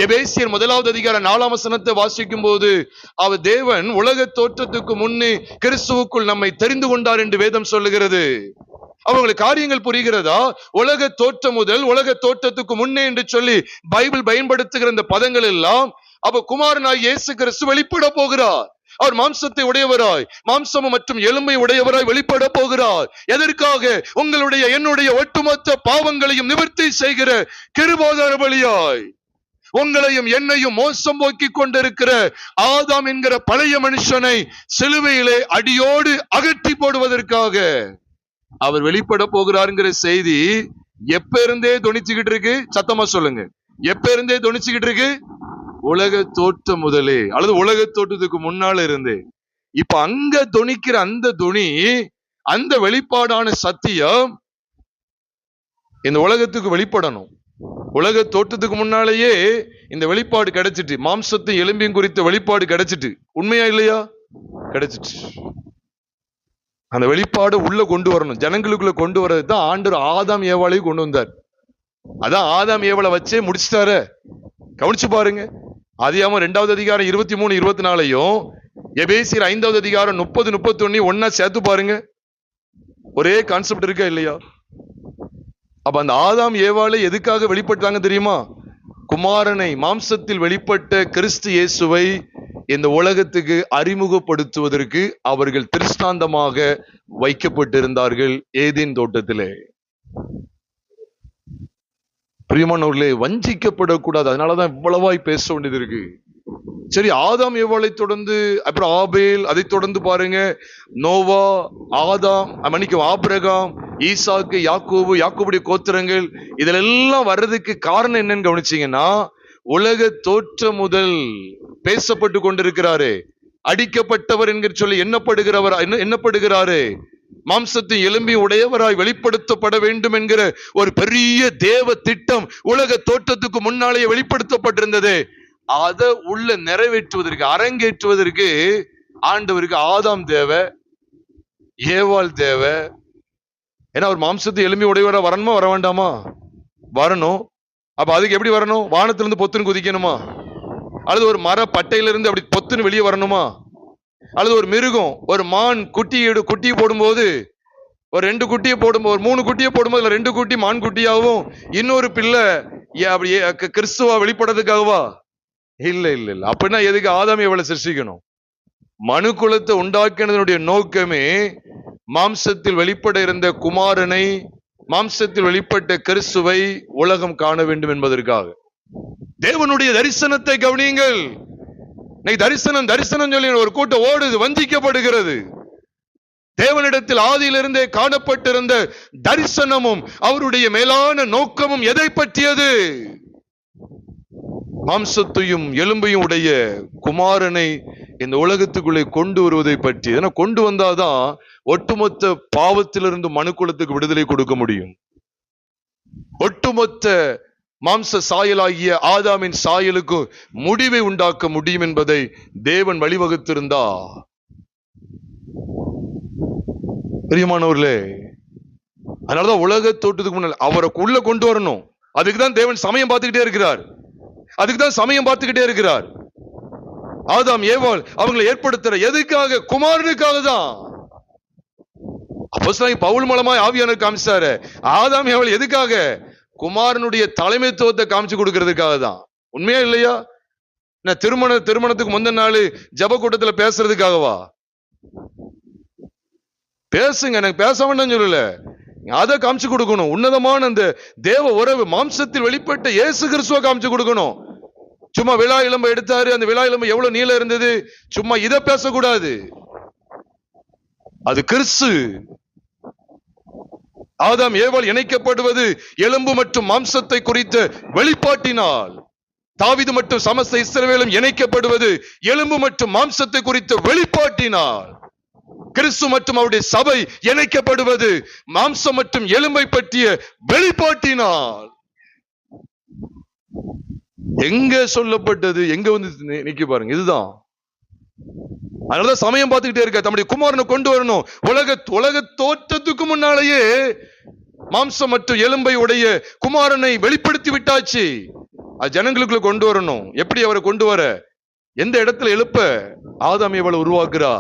எபேசியர் 1ஆவது அதிகாரம் 4ஆம் வசனத்தை வாசிக்கும் போது, அவர் தேவன் உலக தோற்றத்துக்கு முன்னே கிறிஸ்துவுக்குள் நம்மை தெரிந்து கொண்டார் என்று வேதம் சொல்லுகிறது. அவங்களுக்கு காரியங்கள் புரிகிறதா? உலக தோற்றம் முதல், உலக தோற்றத்துக்கு முன்னே என்று சொல்லி பைபிள் பயன்படுத்துகிற இந்த பதங்கள் எல்லாம் அப்ப குமாரனாய் இயேசு கிறிஸ்து வெளிப்பட போகிறார். அவர் மாம்சத்தை உடையவராய், மாம்சம் மற்றும் எலும்பை உடையவராய் வெளிப்பட போகிறார். எதற்காக? உங்களுடைய என்னுடைய ஒட்டுமொத்த பாவங்களையும் நிவர்த்தி செய்கிற கிருபாதார பலியாய். உங்களையும் என்னையும் மோசம் போக்கி கொண்டிருக்கிற ஆதாம் என்கிற பழைய மனுஷனை சிலுவையிலே அடியோடு அகற்றி போடுவதற்காக அவர் வெளிப்பட போகிறாருங்கிற செய்தி எப்ப இருந்தே துணிச்சுக்கிட்டு இருக்கு? சத்தமா சொல்லுங்க. எப்ப இருந்தே துணிச்சுக்கிட்டு இருக்கு? உலக தோற்றம் முதலே, அல்லது உலக தோற்றத்துக்கு முன்னால இருந்து. இப்ப அங்க துணிக்கிற அந்த துணி, அந்த வெளிப்பாடான சத்தியம் இந்த உலகத்துக்கு வெளிப்படணும். உலக தோற்றத்துக்கு முன்னாலேயே இந்த வெளிப்பாடு கிடைச்சிட்டு, மாம்சத்தை எலும்பியும் குறித்த வெளிப்பாடு கிடைச்சிட்டு. உண்மையா இல்லையா? கிடைச்சிட்டு. அந்த வெளிப்பாடு உள்ள கொண்டு வரணும், ஜனங்களுக்குள்ள கொண்டு வர்றது தான் ஆண்டவர் ஆதாம் ஏவாளையும் கொண்டு வந்தார். அதான் ஆதாம் ஏவாளை வச்சே முடிச்சுட்டாரு. கவனிச்சு பாருங்க. ஆதியாகமம் 2வது அதிகாரம் 23, 24 எபேசியர் 5வது அதிகாரம் 30, 31 ஒன்னா சேர்த்து பாருங்க. ஒரே கான்செப்ட் இருக்கா இல்லையா? அப்ப அந்த ஆதாம் ஏவாளை எதுக்காக வெளிப்பட்டாங்க தெரியுமா? குமாரனை, மாம்சத்தில் வெளிப்பட்ட கிறிஸ்து இயேசுவை இந்த உலகத்துக்கு அறிமுகப்படுத்துவதற்கு அவர்கள் திருஷ்டாந்தமாக வைக்கப்பட்டிருந்தார்கள் ஏதேன் தோட்டத்திலே. பிரியமானவர்களே, வஞ்சிக்கப்படக்கூடாது. அதனாலதான் இவ்வளவாய் பேச வேண்டியது இருக்கு. சரி, ஆதாம் ஏவாளை தொடர்ந்து அப்புறம் ஆபேல், அதை தொடர்ந்து பாருங்க நோவா, ஆபிரகாம், ஈசாக்கு, யாக்கோபு, யாக்கோபுடைய கோத்திரங்கள், இதுல எல்லாம் வர்றதுக்கு காரணம் என்னன்னு கவனிச்சீங்கன்னா, உலக தோற்றம் முதல் பேசப்பட்டு கொண்டிருக்கிறாரு. அடிக்கப்பட்டவர் என்கிற சொல்லி எண்ணப்படுகிறாரு. மாம்சத்தின் எலும்பி உடையவராய் வெளிப்படுத்தப்பட வேண்டும் என்கிற ஒரு பெரிய தேவ திட்டம் உலக தோற்றத்துக்கு முன்னாலேயே வெளிப்படுத்தப்பட்டிருந்தது. அதை உள்ள நிறைவேற்றுவதற்கு, அரங்கேற்றுவதற்கு ஆண்டவருக்கு ஆதாம் தேவை, ஏவாள் தேவை. ஏன்னா ஒரு மாம்சத்தை எலும்பி உடையவரா வரணுமா, வர வேண்டாமா? வரணும். அப்ப அதுக்கு எப்படி வரணும்? வானத்திலிருந்து பொத்துன்னு குதிக்கணுமா? அல்லது ஒரு மர பட்டையிலிருந்து அப்படி பொத்துன்னு வெளியே வரணுமா? அல்லது ஒரு மிருகம், ஒரு மான் குட்டியை போடும்போது, ஒரு 2 குட்டியை போடும்போது, ஒரு 3 குட்டியை போடும்போது 2 குட்டி மான் குட்டியாகவும் இன்னொரு பிள்ளை அப்படி கிறிஸ்துவா வெளிப்படுறதுக்காகவா? இல்ல இல்ல இல்ல. அப்படின்னா எதுக்கு ஆதாம் ஏவாளை சிருஷ்டிக்கணும்? மனு குலத்தை உண்டாக்கினதனுடைய நோக்கமே மாம்சத்தில் வெளிப்பட இருந்த குமாரனை, மாம்சத்தில் வெளிப்பட்ட கிறிஸ்துவை உலகம் காண வேண்டும் என்பதற்காக. தேவனுடைய தரிசனத்தை கவனியுங்கள். தரிசனம் தரிசனம் சொல்லி ஒரு கூட்டம் ஓடுது, வஞ்சிக்கப்படுகிறது. தேவனிடத்தில் ஆதியிலிருந்தே காணப்பட்டிருந்த தரிசனமும் அவருடைய மேலான நோக்கமும் எதை பற்றியது? மாம்சத்தையும் எலும்பையும் உடைய குமாரனை இந்த உலகத்துக்குள்ளே கொண்டு வருவதை பற்றி. ஏன்னா கொண்டு வந்தாதான் ஒட்டுமொத்த பாவத்திலிருந்து மனுக்குலத்துக்கு விடுதலை கொடுக்க முடியும். ஒட்டுமொத்த மாம்ச சாயலாகிய ஆதாமின் சாயலுக்கு முடிவை உண்டாக்க முடியும் என்பதை தேவன் வழிவகுத்திருந்தா. பிரியமானவர்களே, அதனாலதான் உலக தோட்டத்துக்கு முன்னால் அவரை உள்ள கொண்டு வரணும். அதுக்குதான் தேவன் சமயம் பார்த்துக்கிட்டே இருக்கிறார். ஆதாம் ஏவாள் அவங்களை ஏற்படுத்துற எதுக்காக? குமாரனுக்காக தான். அப்போஸ்தலனாகிய பவுல் மூலமாய் ஆவியானவர் காமிச்சாரு. ஆதாம் ஏவாள் எதுக்காக? குமாரனுடைய தலைமைத்துவத்தை காமிச்சு கொடுக்கிறதுக்காக தான். உண்மையா இல்லையா? திருமணத்துக்கு முந்தின நாள் ஜப கூட்டத்துல பேசுறதுக்காகவா? பேசுங்க, எனக்கு பேச வேண்டாம் சொல்லல, அதை காமிச்சு கொடுக்கணும். உன்னதமான அந்த தேவ உறவு, மாம்சத்தில் வெளிப்பட்ட இயேசு கிறிஸ்துவை காமிச்சு கொடுக்கணும். சும்மா விழா இளம்பை எடுத்தாரு, அந்த விழா இளம்பை எவ்வளவு நீளம் இருந்தது, சும்மா இதை பேசக்கூடாது. அது கிறிஸ்து. ஆதாம் ஏவாள் இணைக்கப்படுவது எலும்பு மற்றும் மாம்சத்தை குறித்த வெளிப்பாட்டினால். தாவீது மற்றும் சமஸ்த இஸ்ரவேலும் இணைக்கப்படுவது எலும்பு மற்றும் மாம்சத்தை குறித்த வெளிப்பாட்டினால். கிறிஸ்து மற்றும் அவருடைய சபை இணைக்கப்படுவது மாம்சம் மற்றும் எலும்பை பற்றிய வெளிப்பாட்டினால். எங்க சொல்லப்பட்டது, எங்க வந்து நிக்க பாருங்க. இதுதான். அதனாலதான் சமயம் பார்த்துக்கிட்டே இருக்க, தம்முடைய குமாரனை கொண்டு வரணும். உலக தோற்றத்துக்கு முன்னாலேயே மாம்சம் மற்றும் எலும்பை உடைய குமாரனை வெளிப்படுத்தி விட்டாச்சு. அது ஜனங்களுக்குள்ள கொண்டு வரணும். எப்படி அவரை கொண்டு வர? எந்த இடத்துல எழுப்ப? ஆதாம் ஏவாளை உருவாக்குறா,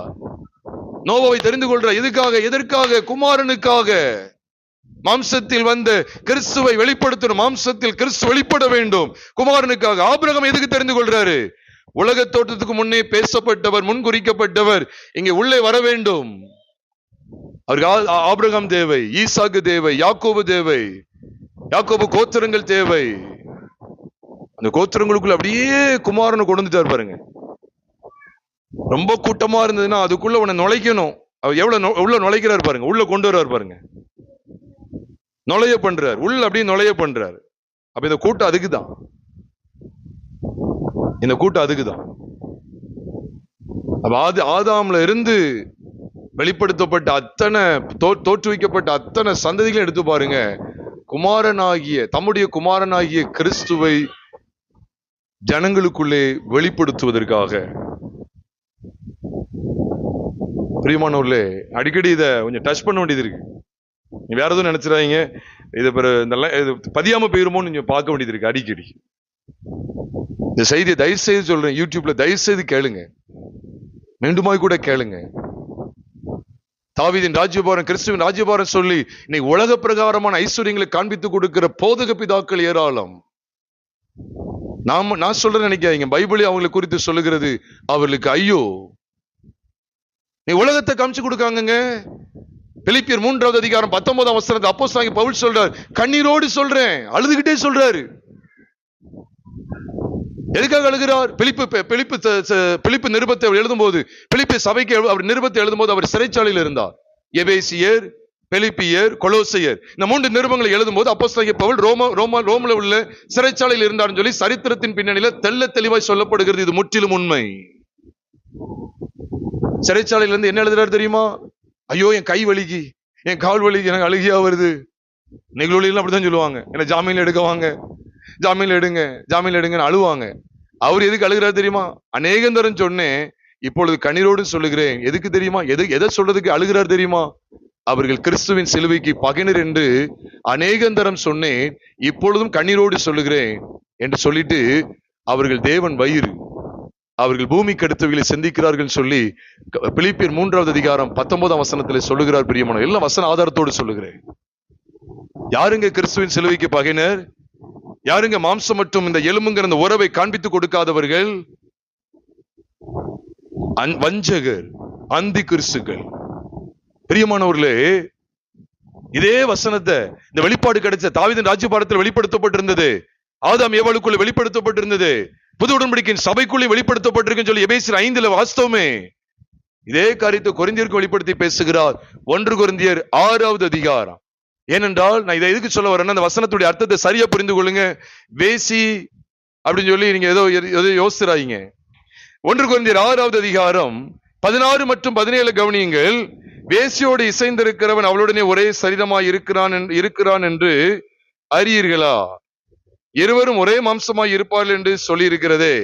நோவாவை தெரிந்து கொள்ற. எதற்காக? குமாரனுக்காக. மாம்சத்தில் வந்த கிறிஸ்துவை வெளிப்படுத்தணும். மாம்சத்தில் கிறிஸ்து வெளிப்பட வேண்டும், குமாரனுக்காக. ஆபிரகாம் எதுக்கு தெரிந்து கொள்றாரு? உலக தோற்றத்துக்கு முன்னே பேசப்பட்டவர், முன்குறிக்கப்பட்டவர் இங்கே உள்ளே வர வேண்டும். அவருக்கு ஆபிரகாம் தேவை, ஈசாக்கு தேவை, யாக்கோபு தேவை, யாக்கோபு கோத்திரங்கள் தேவை. அந்த கோத்திரங்களுக்குள்ள அப்படியே குமாரனை கொண்டு வந்துட்டாரு பாருங்க. ரொம்ப கூட்டமா இருந்ததுன்னா அதுக்குள்ள உன்னை நுழைக்கணும். அவர் எவ்வளவு உள்ள நுழைக்கிறாரு பாருங்க, உள்ள கொண்டு வர்றாரு பாருங்க, நுழைய பண்றாரு, உள்ள அப்படியே நுழைய பண்றாரு. அப்ப இந்த கூட்டம் அதுக்குதான், இந்த கூட்டம் அதுக்குதான். அப்ப ஆதாம்ல இருந்து வெளிப்படுத்தப்பட்ட அத்தனை தோற்றுவிக்கப்பட்ட அத்தனை சந்ததிகளும் எடுத்து பாருங்க, குமாரனாகிய தம்முடைய குமாரனாகிய கிறிஸ்துவை ஜனங்களுக்குள்ளே வெளிப்படுத்துவதற்காக. பிரியமானவர்களே, அடிக்கடி இதை கொஞ்சம் டச் பண்ண வேண்டியது இருக்கு. நீ வேற எதுவும் நினைச்சிடாதீங்க, இது பதியாம போயிருமோன்னு நீங்க பார்க்க வேண்டியது இருக்கு. அடிக்கடி இந்த செய்தியை தயவு செய்து சொல்றேன், யூடியூப்ல தயவு செய்து கேளுங்க, மீண்டுமாய் கூட கேளுங்க. தாவீதின் ராஜ்யபாரம், கிறிஸ்துவின் ராஜ்யபாரம் சொல்லி இன்னைக்கு உலக பிரகாரமான ஐஸ்வர்யங்களை காண்பித்து கொடுக்கிற போதக பிதாக்கள் ஏராளம். நான் சொல்றேன் நினைக்காதீங்க, பைபிளே அவங்களை குறித்து சொல்லுகிறது, அவர்களுக்கு ஐயோ. நீ உலகத்தை காமிச்சு கொடுக்காங்க. பிலிப்பியர் 3வது அதிகாரம் 19ஆம் வசனத்தை அப்போஸ்தலனாகிய பவுல் சொல்றார், கண்ணீரோடு சொல்றேன், அழுதுகிட்டே சொல்றாரு. எதுக்காக அழுகிறார்? பிலிப்பு நிருபத்தை எழுதும் போது, பிலிப்பு சபைக்கு அவர் நிருபத்தை எழுதும் போது அவர் சிறைச்சாலையில் இருந்தார். எபேசியர், பிலிப்பியர், கொலோசையர், இந்த 3 நிருபங்களை எழுதும் போது அப்போஸ்தலனாகிய பவுல் ரோம்ல உள்ள சிறைச்சாலையில் இருந்தார்னு சொல்லி சரித்திரத்தின் பின்னணியில தெள்ள தெளிவாய் சொல்லப்படுகிறது. இது முற்றிலும் உண்மை. சிறைச்சாலையில இருந்து என்ன எழுதுறாரு தெரியுமா? ஐயோ, என் கை வலிக்கு, என் கால் வலிக்கு, எனக்கு அழுகியா வருது. நிகழ்வுலாம் அப்படிதான் சொல்லுவாங்க, என்ன ஜாமீன்ல எடுக்க வாங்க, ஜாமீன்ல எடுங்க, ஜாமீன்ல எடுங்கன்னு அழுவாங்க. அவர் எதுக்கு அழுகிறாரு தெரியுமா? அநேகந்தரம் சொன்னேன், இப்பொழுது கண்ணீரோடு சொல்லுகிறேன். எதுக்கு தெரியுமா? எதை சொல்றதுக்கு அழுகிறார் தெரியுமா? அவர்கள் கிறிஸ்துவின் சிலுவைக்கு பகைனர் என்று அநேகந்தரம் சொன்னேன், இப்பொழுதும் கண்ணீரோடு சொல்லுகிறேன் என்று சொல்லிட்டு, அவர்கள் தேவன் வயிறு, அவர்கள் பூமிக்கு அடுத்தவர்களை சிந்திக்கிறார்கள் சொல்லி பிலிப்பியர் 3வது அதிகாரம் 19ஆம் வசனத்தில் சொல்லுகிறார். பிரியமான எல்லாம் வசன ஆதாரத்தோடு சொல்லுகிறேன். யாருங்க கிறிஸ்துவின் சிலுவைக்கு பகைனர்? யாருங்க மாம்சம் மற்றும் இந்த எலும்புங்கிற அந்த உறவை காண்பித்து கொடுக்காதவர்கள்? வஞ்சகர், அந்தி கிறிஸ்துக்கள். பிரியமானவர்களே, இதே வசனத்தை இந்த வெளிப்பாடு கிடைச்ச தாவீதின் ராஜ்யபாரத்தில் வெளிப்படுத்தப்பட்டிருந்தது, ஆதாம் ஏவாளுக்குள்ள வெளிப்படுத்தப்பட்டிருந்தது, புது உடன்படிக்கையின் சபைக்குள்ளே வெளிப்படுத்தப்பட்டிருக்குன்னு சொல்லி எபேசியர் 5ல வாஸ்தவமே இதே காரியத்தை கொரிந்தியருக்கு வெளிப்படுத்தி பேசுகிறார். 1 கொரிந்தியர் 6வது அதிகாரம். ஏனென்றால் நான் இதை எதுக்கு சொல்ல வரேன்னா, அந்த வசனத்துடைய அர்த்தத்தை சரியா புரிந்து கொள்ளுங்க. வேசி அப்படின்னு சொல்லி நீங்க ஏதோ யோசிறாங்க. 1 கொரிந்தியர் 6வது அதிகாரம் 16 மற்றும் 17 கவனியுங்கள். வேசியோடு இசைந்திருக்கிறவன் அவளுடனே ஒரே சரீரமாய் இருக்கிறான் என்று அறியீர்களா? இருவரும் ஒரே மாம்சமாய் இருப்பார்கள் என்று சொல்லி இருக்கிறதே.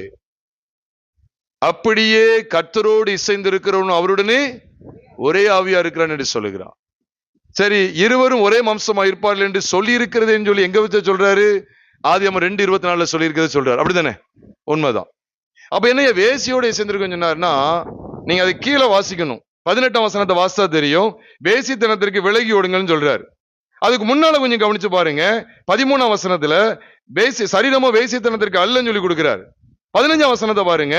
அப்படியே கர்த்தரோடு இசைந்திருக்கிறவன் அவருடனே ஒரே ஆவியா இருக்கிறான் என்று சொல்லுகிறான். சரி, இருவரும் ஒரே மாம்சமாய் இருப்பார்கள் என்று சொல்லி இருக்கிறது சொல்லி எங்க வச்சு சொல்றாரு? ஆதியாகமம் 2:24 சொல்லி இருக்கிறது சொல்றாரு. அப்படித்தானே? உண்மைதான். அப்ப என்ன வேசியோட இசைந்திருக்கும் சொன்னார்னா, நீங்க அதை கீழே வாசிக்கணும். 18ஆம் வசனத்தை வாசித்தா தெரியும். வேசித்தனத்திற்கு விலகி ஓடுங்கன்னு சொல்றாரு. அதுக்கு முன்னால கொஞ்சம் கவனிச்சு பாருங்க. 13ஆம் வசனத்துல சரீரமோ வேசித்தனத்திற்கு அல்லன்னு சொல்லி கொடுக்கிறார். 15ஆம் வசனத்தை பாருங்க,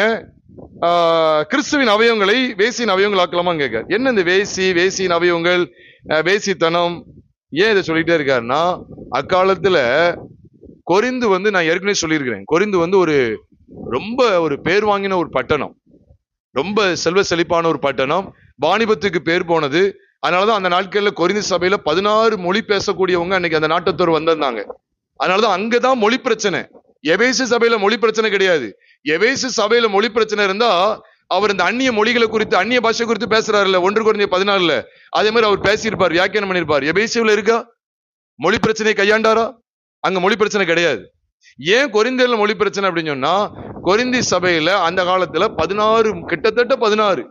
கிறிஸ்துவின் அவயவங்களை வேசியின் அவயவங்கள் ஆக்கலாமா கேட்க. என்ன இந்த வேசியின் அவயவங்கள், வேசித்தனம், ஏன் இதை சொல்லிட்டே இருக்காருன்னா, அக்காலத்துல கொரிந்து நான் ஏற்கனவே சொல்லியிருக்கிறேன், கொரிந்து ரொம்ப ஒரு பேர் வாங்கின ஒரு பட்டணம், ரொம்ப செல்வ செழிப்பான ஒரு பட்டணம், வாணிபத்துக்கு பேர் போனது. அதனாலதான் அந்த நாட்கள்ல கொரிந்து சபையில 16 மொழி பேசக்கூடியவங்க அன்னைக்கு அந்த நாட்டத்தோர் வந்திருந்தாங்க. அதனாலதான் அங்கதான் மொழி பிரச்சனை. எபேசு சபையில மொழி பிரச்சனை கிடையாது. எபேசு சபையில மொழி பிரச்சனை இருந்தா அவர் இந்த அந்நிய மொழிகளை குறித்து, அந்நிய பாஷை குறித்து பேசுறாருல்ல 1 கொரிந்தியர் 14, அதே மாதிரி அவர் பேசியிருப்பார், வியாக்கியானம் பண்ணியிருப்பார். எபேசுல இருக்கா மொழி பிரச்சனையை கையாண்டாரா? அங்க மொழி பிரச்சனை கிடையாது. ஏன் கொரிந்தியர்ல மொழி பிரச்சனை அப்படின்னு சொன்னா, கொரிந்தி சபையில அந்த காலத்துல கிட்டத்தட்ட 16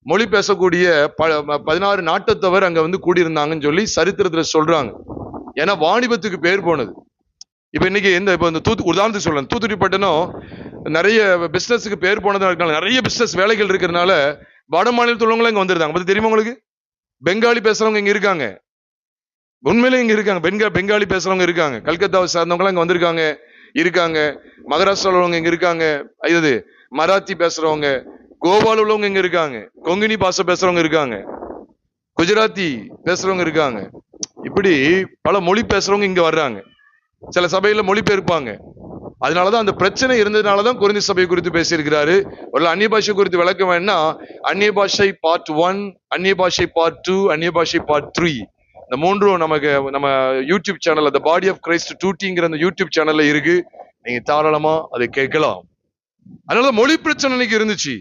மொழி பேசக்கூடிய 16 நாட்டத்தவர் அங்க கூடியிருந்தாங்கன்னு சொல்லி சரித்திரத்துல சொல்றாங்க. ஏன்னா வாணிபத்துக்கு பேர் போனது. இப்ப இன்னைக்கு உதாரணத்துக்கு சொல்லலாம், தூத்துக்குடி பட்டணம் நிறைய பிசினஸுக்கு பேர் போனதுனால, நிறைய பிசினஸ் வேலைகள் இருக்கிறதுனால வட மாநிலத்தில் உள்ளவங்களும் இங்க வந்துருந்தாங்க. பத்தி தெரியுமா உங்களுக்கு? பெங்காலி பேசுறவங்க இங்க இருக்காங்க, உண்மையிலே இங்க இருக்காங்க. பெங்காலி பேசுறவங்க இருக்காங்க, கல்கத்தாவை சார்ந்தவங்க இங்க இருக்காங்க. மகாராஷ்டிரால உள்ளவங்க இங்க இருக்காங்க, மராத்தி பேசுறவங்க, கோவால உள்ளவங்க இங்க இருக்காங்க, கொங்கினி பாஷை பேசுறவங்க இருக்காங்க, குஜராத்தி பேசுறவங்க இருக்காங்க. இப்படி பல மொழி பேசுறவங்க இங்க வர்றாங்க. சில சபையில மொழி பெயர்ப்பாங்க. அதனாலதான் அந்த பிரச்சனை இருந்ததுனாலதான் கொரிந்தி சபை குறித்து பேசியிருக்கிறாரு. ஒரு அந்நிய பாஷை குறித்து விளக்க வேணா அந்நிய பாஷை பார்ட் 1, அந்நிய பாஷை பார்ட் 2, அந்நிய பாஷை பார்ட் 3, இந்த மூன்றும் நமக்கு நம்ம யூடியூப் சேனல் அந்த பாடி ஆஃப் கிரைஸ்ட் 2Tங்கிற அந்த யூடியூப் சேனல்ல இருக்கு. நீங்க தாராளமா அதை கேட்கலாம். அதனால மொழி பிரச்சனை அன்னைக்கு இருந்துச்சு.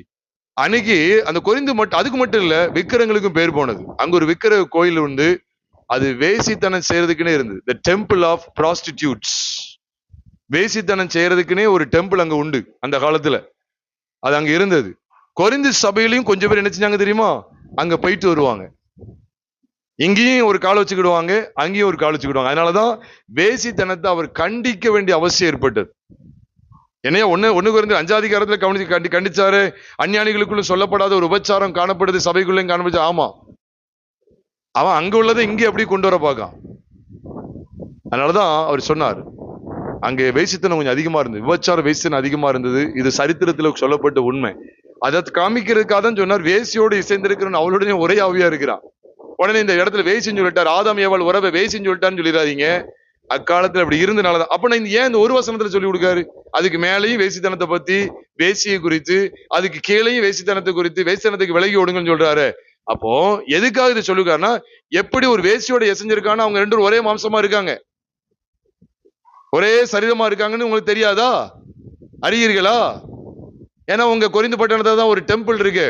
அன்னைக்கு அந்த கொரிந்து மட்டும், அதுக்கு மட்டும் இல்ல, விக்கிரங்களுக்கும் பேர் போனது. அங்க ஒரு விக்கிரக கோயில் உண்டு, அது வேசித்தனம் செய்யறதுக்குன்னே இருந்தது. The temple of prostitutes. வேசித்தனம் செய்யறதுக்குன்னே ஒரு டெம்பிள் அங்க உண்டு அந்த காலத்துல. அது அங்க இருந்தது. கொரிந்து சபையிலையும் கொஞ்சம் பேர் என்ன செஞ்சாங்க தெரியுமா, அங்க போயிட்டு வருவாங்க. இங்கேயும் ஒரு கால் வச்சுக்கிடுவாங்க, அங்கேயும் ஒரு கால் வச்சுக்கிடுவாங்க. அதனாலதான் வேசித்தனத்தை அவர் கண்டிக்க வேண்டிய அவசியம் ஏற்பட்டது. என்னையா ஒண்ணு குறைந்து 5ஆம் அதிகாரத்துல கண்டிச்சாரு. அஞ்ஞானிகளுக்குள்ள சொல்லப்படாத ஒரு உபச்சாரம் காணப்படுது, சபைக்குள்ளேயும் காணப்படுது. ஆமா, அவன் அங்க உள்ளதை இங்கே அப்படி கொண்டு வர பார்க்கான். அதனாலதான் அவர் சொன்னார், அங்கே வேசித்தனம் கொஞ்சம் அதிகமா இருந்தது, விபச்சார வேசித்தனம் அதிகமா இருந்தது. இது சரித்திரத்துல சொல்லப்பட்ட உண்மை. அதை காமிக்கிறதுக்காக தான் சொன்னார், வேசியோடு இசைந்திருக்கிறவன் அவளுடைய ஒரே ஆவியா இருக்கிறான். உடனே இந்த இடத்துல வேசின்னு சொல்லிட்டார். ஆதாம் ஏவாள் உறவை வேசின்னு சொல்லிட்டான்னு சொல்லிடாதீங்க. அக்காலத்துல அப்படி இருந்தனாலதான். அப்ப நான் ஏன் இந்த ஒரு வசனத்துல சொல்லி கொடுக்காரு? அதுக்கு மேலேயும் வேசித்தனத்தை பத்தி, வேசியை குறித்து, அதுக்கு கீழேயும் வேசித்தனத்தை குறித்து, வேசித்தனத்துக்கு விலகி ஓடுங்கன்னு சொல்றாரு. அப்போ எதுக்காக இதை சொல்லுக்காருன்னா, எப்படி ஒரு வேசியோட எசைஞ்சிருக்கான்னு, அவங்க ரெண்டும் ஒரே மாம்சமா இருக்காங்க, ஒரே சரீரமா இருக்காங்கன்னு உங்களுக்கு தெரியாதா? அறியீர்களா? ஏன்னா உங்க கொரிந்து பட்டணத்துல தான் ஒரு டெம்பிள் இருக்கு,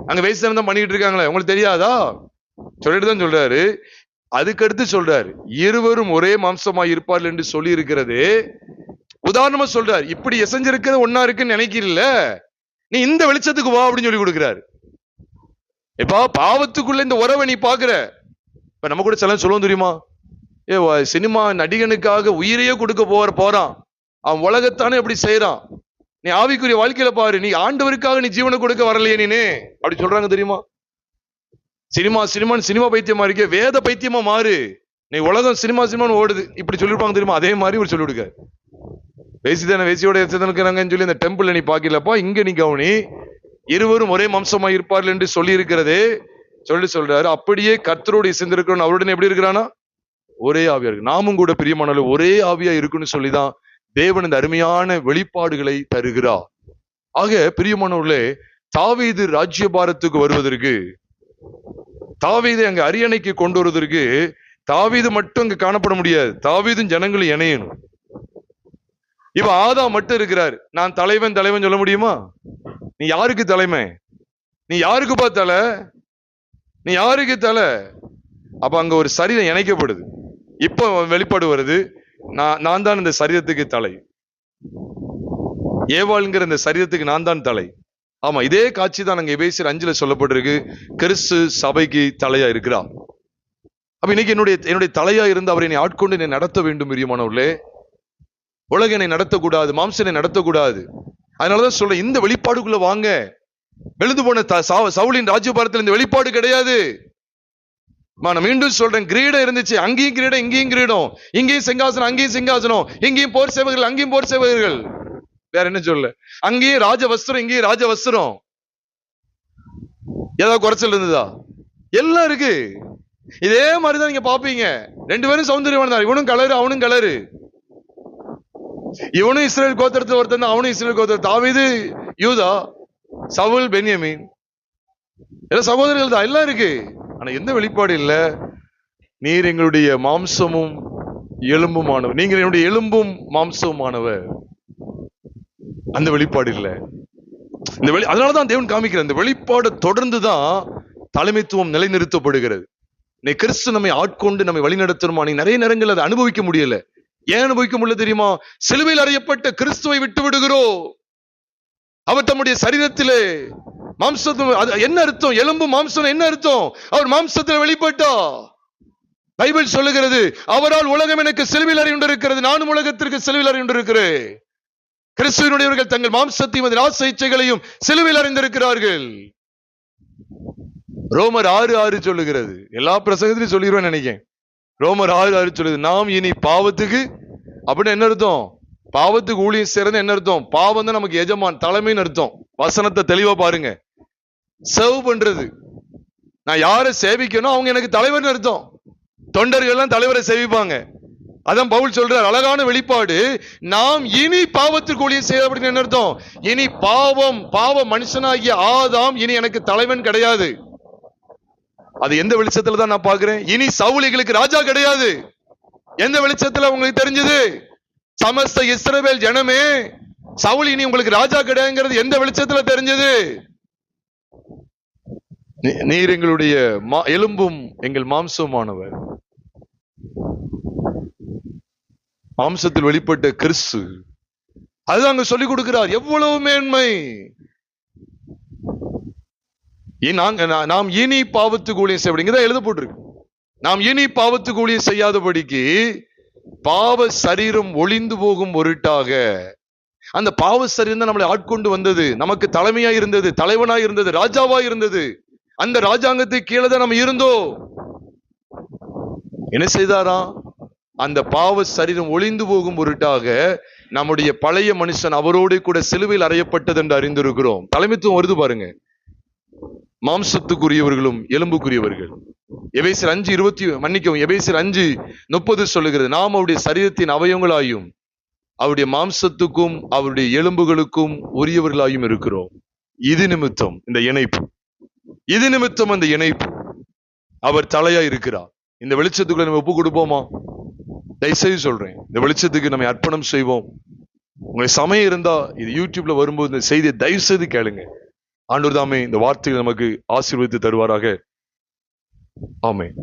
அங்க வேசித்தனம் தான் பண்ணிட்டு இருக்காங்களே, உங்களுக்கு தெரியாதா? சொல்லிட்டு தான் சொல்றாரு. அதுக்கடுத்து சொல்றாரு, இருவரும் ஒரே மாம்சமா இருப்பார்கள் என்று சொல்லி இருக்கிறது. உதாரணமா சொல்றாரு, இப்படி எசைஞ்சிருக்கிறது ஒன்னா இருக்குன்னு நினைக்கிறீல்ல, நீ இந்த வெளிச்சத்துக்கு வா அப்படின்னு சொல்லி கொடுக்கிறாரு. இப்ப பாவத்துக்குள்ள இந்த உறவை நீ பாக்குற. இப்ப நம்ம கூட சில சொல்லுவோம் தெரியுமா, சினிமா நடிகனுக்காக உயிரையே கொடுக்க போறான், அவன் உலகத்தானே அப்படி செய்யறான், நீ ஆவிக்குரிய வாழ்க்கையில பாரு, நீ ஆண்டவருக்காக நீ ஜீவனை கொடுக்க வரலையே நீனு, அப்படி சொல்றாங்க தெரியுமா? சினிமா பைத்தியமா இருக்கே, வேத பைத்தியமா மாறு, நீ உலகம் சினிமான்னு ஓடுது, இப்படி சொல்லிருப்பாங்க தெரியுமா? அதே மாதிரி ஒரு சொல்லிவிடுங்க. வேசியோட இருக்கிறாங்கன்னு சொல்லி இந்த டெம்பிள் நீ பாக்கலப்பா, இங்க நீ கவனி, இருவரும் ஒரே மாம்சமா இருப்பார்கள் என்று சொல்லி இருக்கிறது. சொல்றாரு, அப்படியே கர்த்தரோடு இசைந்திருக்கிறவன் அவருடன் எப்படி இருக்கிறானா, ஒரே ஆவியா இருக்கு. நாமும் கூட பிரியமானவர்களே ஒரே ஆவியா இருக்குன்னு சொல்லிதான் தேவன் இந்த அருமையான வெளிப்பாடுகளை தருகிறார். ஆக பிரியமானவர்களே, தாவீது ராஜ்யபாரத்துக்கு வருவதற்கு, தாவீதை அங்க அரியணைக்கு கொண்டு வருவதற்கு, தாவீது மட்டும் அங்க காணப்பட முடியாது, தாவீதும் ஜனங்களும் இணையணும். இப்ப ஆதாம் மட்டும் இருக்கிறார், நான் தலைவன் சொல்ல முடியுமா? நீ யாருக்கு தலைமை? நீ யாருக்குப்பா தலை? நீ யாருக்கு தலை? அப்ப அங்க ஒரு சரீரம் இணைக்கப்படுது. இப்ப வெளிப்பாடு வருது, நான் தான் இந்த சரீரத்துக்கு தலை, ஏவாள்ங்கிற இந்த சரீரத்துக்கு நான் தான் தலை. ஆமா, இதே காட்சி தான் அங்க எபேசியர் 5ல சொல்லப்பட்டிருக்கு. கிறிஸ்து சபைக்கு தலையா இருக்கிறார். அப்ப இன்னைக்கு என்னுடைய தலையா இருந்து அவரை என்னை ஆட்கொண்டு என்னை நடத்த வேண்டும். பிரியமானவர்களே, உலக என்னை நடத்தக்கூடாது, மாம்சனை நடத்தக்கூடாது. அதனாலதான் சொல்றேன், இந்த வெளிப்பாடுக்குள்ள வாங்க. எழுந்து போன சவுலின் ராஜ்யபாரத்தில் இந்த வெளிப்பாடு கிடையாது. நான் மீண்டும் சொல்றேன், கிரீடம் இருந்துச்சு, அங்கேயும் கிரீடம், இங்கேயும் கிரீடம், இங்கேயும் சிங்காசனம், அங்கேயும் சிங்காசனம், இங்கேயும் போர் சேவகர்கள், அங்கேயும் போர் சேவகர்கள். வேற என்ன சொல்ல? அங்கேயும் ராஜ வஸ்திரம், இங்கேயும் ராஜ வஸ்திரம். ஏதாவது குறைச்சல் இருந்ததா? எல்லாம் இருக்கு. இதே மாதிரிதான் நீங்க பாப்பீங்க. ரெண்டு பேரும் சௌந்தரியமான தான், இவனும் கலரு அவனும் கலரு. இவனும் இஸ்ரேல் கோத்திரத்தில் ஒருத்தன், அவனும் இஸ்ரேல் கோத்திரம். தாவீது யூதா, சவுல் பென்யமீன், எல்லாம் சகோதரர்கள் தான், எல்லாம் இருக்கு. ஆனா எந்த வெளிப்பாடு இல்ல, நீர் எங்களுடைய மாம்சமும் எலும்புமானவர், நீங்கள் என்னுடைய எலும்பும் மாம்சமுமானவர். அந்த வெளிப்பாடு இல்ல. இந்த அதனாலதான் தேவன் காமிக்கிற இந்த வெளிப்பாடு தொடர்ந்துதான் தலைமைத்துவம் நிலைநிறுத்தப்படுகிறது. நீ கிறிஸ்து நம்மை ஆட்கொண்டு நம்மை வழிநடத்தணுமா? நீ நிறைய நேரங்கள் அதை அனுபவிக்க முடியல. ஏன் அனுபவிக்க முடியல தெரியுமா? சிலுவையில் அறையப்பட்ட கிறிஸ்துவை விட்டு விடுகிறோம். அவர் தம்முடைய சரீரத்திலே மாம்சம் என்ன அர்த்தம்? எலும்பு மாம்சம் என்ன அர்த்தம்? அவர் மாம்சத்தில் வெளிப்பட்டா. பைபிள் சொல்லுகிறது, அவரால் உலகம் எனக்கு சிலுவையில் அறையுண்டிருக்கிறது, நானும் உலகத்திற்கு சிலுவையில் அறையுண்டிருக்கிறேன். கிறிஸ்துவினுடையவர்கள் தங்கள் மாம்சத்தையும் அதன் ஆசை இச்சைகளையும் சிலுவையில் அறிந்திருக்கிறார்கள். ரோமர் 6:6 சொல்லுகிறது. எல்லா பிரசங்கத்திலையும் சொல்லிடுவேன் நினைக்கிறேன். ரோமர் 6:6 சொல்லுது, நாம் இனி பாவத்துக்கு, அப்படின்னு என்ன அர்த்தம்? பாவத்துக்கு ஊழியம் செய்யறது என்ன அர்த்தம்? பாவம் தான் நமக்கு எஜமான், தலைமைன்னு அர்த்தம். வசனத்தை தெளிவா பாருங்க. சர்வ் பண்றது, நான் யாரை சேவிக்கணும் அவங்க எனக்கு தலைவர்னு அர்த்தம். தொண்டர்கள் எல்லாம் தலைவரை சேவிப்பாங்க. அதான் பவுல் சொல்றார், அழகான வெளிப்பாடு. நாம் இனி பாவத்திற்கு ஊழியம் செய்ய அப்படின்னு என்ன அர்த்தம்? இனி பாவ மனுஷனாகிய ஆதாம் இனி எனக்கு தலைவன் கிடையாது. அது எந்த வெளிச்சத்துல தான் நான் பாக்குறேன்? இனி சவுல் எங்களுக்கு ராஜா கிடையாது. எந்த வெளிச்சத்துல உங்களுக்கு தெரிஞ்சது? சமஸ்த இஸ்ரவேல் ஜனமே, சவுல் இனி உங்களுக்கு ராஜா கிடையாதுங்கிறது எந்த வெளிச்சத்துல தெரிஞ்சது? நீர் எங்களுடைய எலும்பும் எங்கள் மாம்சமானவர். மாம்சத்தில் வெளிப்பட்ட கிறிஸ்து, அதுதான் அங்க சொல்லிக் கொடுக்கிறார். எவ்வளவு மேன்மை! நாம் இனி பாவத்துக்கு ஊழியம் செய்ய எழுத போட்டிருக்கு. நாம் இனி பாவத்துக்கு ஊழியம் செய்யாதபடிக்கு பாவ சரீரம் ஒளிந்து போகும் பொருட்டாக. அந்த பாவ சரீரம் தான் நம்மளை ஆட்கொண்டு வந்தது, நமக்கு தலைமையா இருந்தது, தலைவனா இருந்தது, ராஜாவா இருந்தது. அந்த ராஜாங்கத்துக்கு கீழே தான் நம்ம இருந்தோம். என்ன செய்தாரா? அந்த பாவ சரீரம் ஒளிந்து போகும் பொருட்டாக நம்முடைய பழைய மனுஷன் அவரோடு கூட சிலுவையில் அறையப்பட்டது என்று அறிந்திருக்கிறோம். தலைமைத்துவம் வருது பாருங்க. மாம்சத்துக்குரியவர்களும் எலும்புக்குரியவர்கள். எபேசியர் 5:30 சொல்லுகிறது, நாம் அவருடைய சரீரத்தின் அவயவங்களாயும் அவருடைய மாம்சத்துக்கும் அவருடைய எலும்புகளுக்கும் உரியவர்களாயும் இருக்கிறோம். இது நிமித்தம் இந்த இணைப்பு, இது நிமித்தம் அந்த இணைப்பு. அவர் தலையா இருக்கிறார். இந்த வெளிச்சத்துக்குள்ள நம்ம ஒப்பு கொடுப்போமா? தயவுசெய்து சொல்றேன், இந்த வெளிச்சத்துக்கு நம்ம அர்ப்பணம் செய்வோம். உங்களுக்கு சமயம் இருந்தா இது யூடியூப்ல வரும்போது இந்த செய்தியை தயவு செய்து கேளுங்க. ஆண்டவர் தாமே இந்த வார்த்தைகளை நமக்கு ஆசீர்வதித்து தருவாராக. ஆமென்.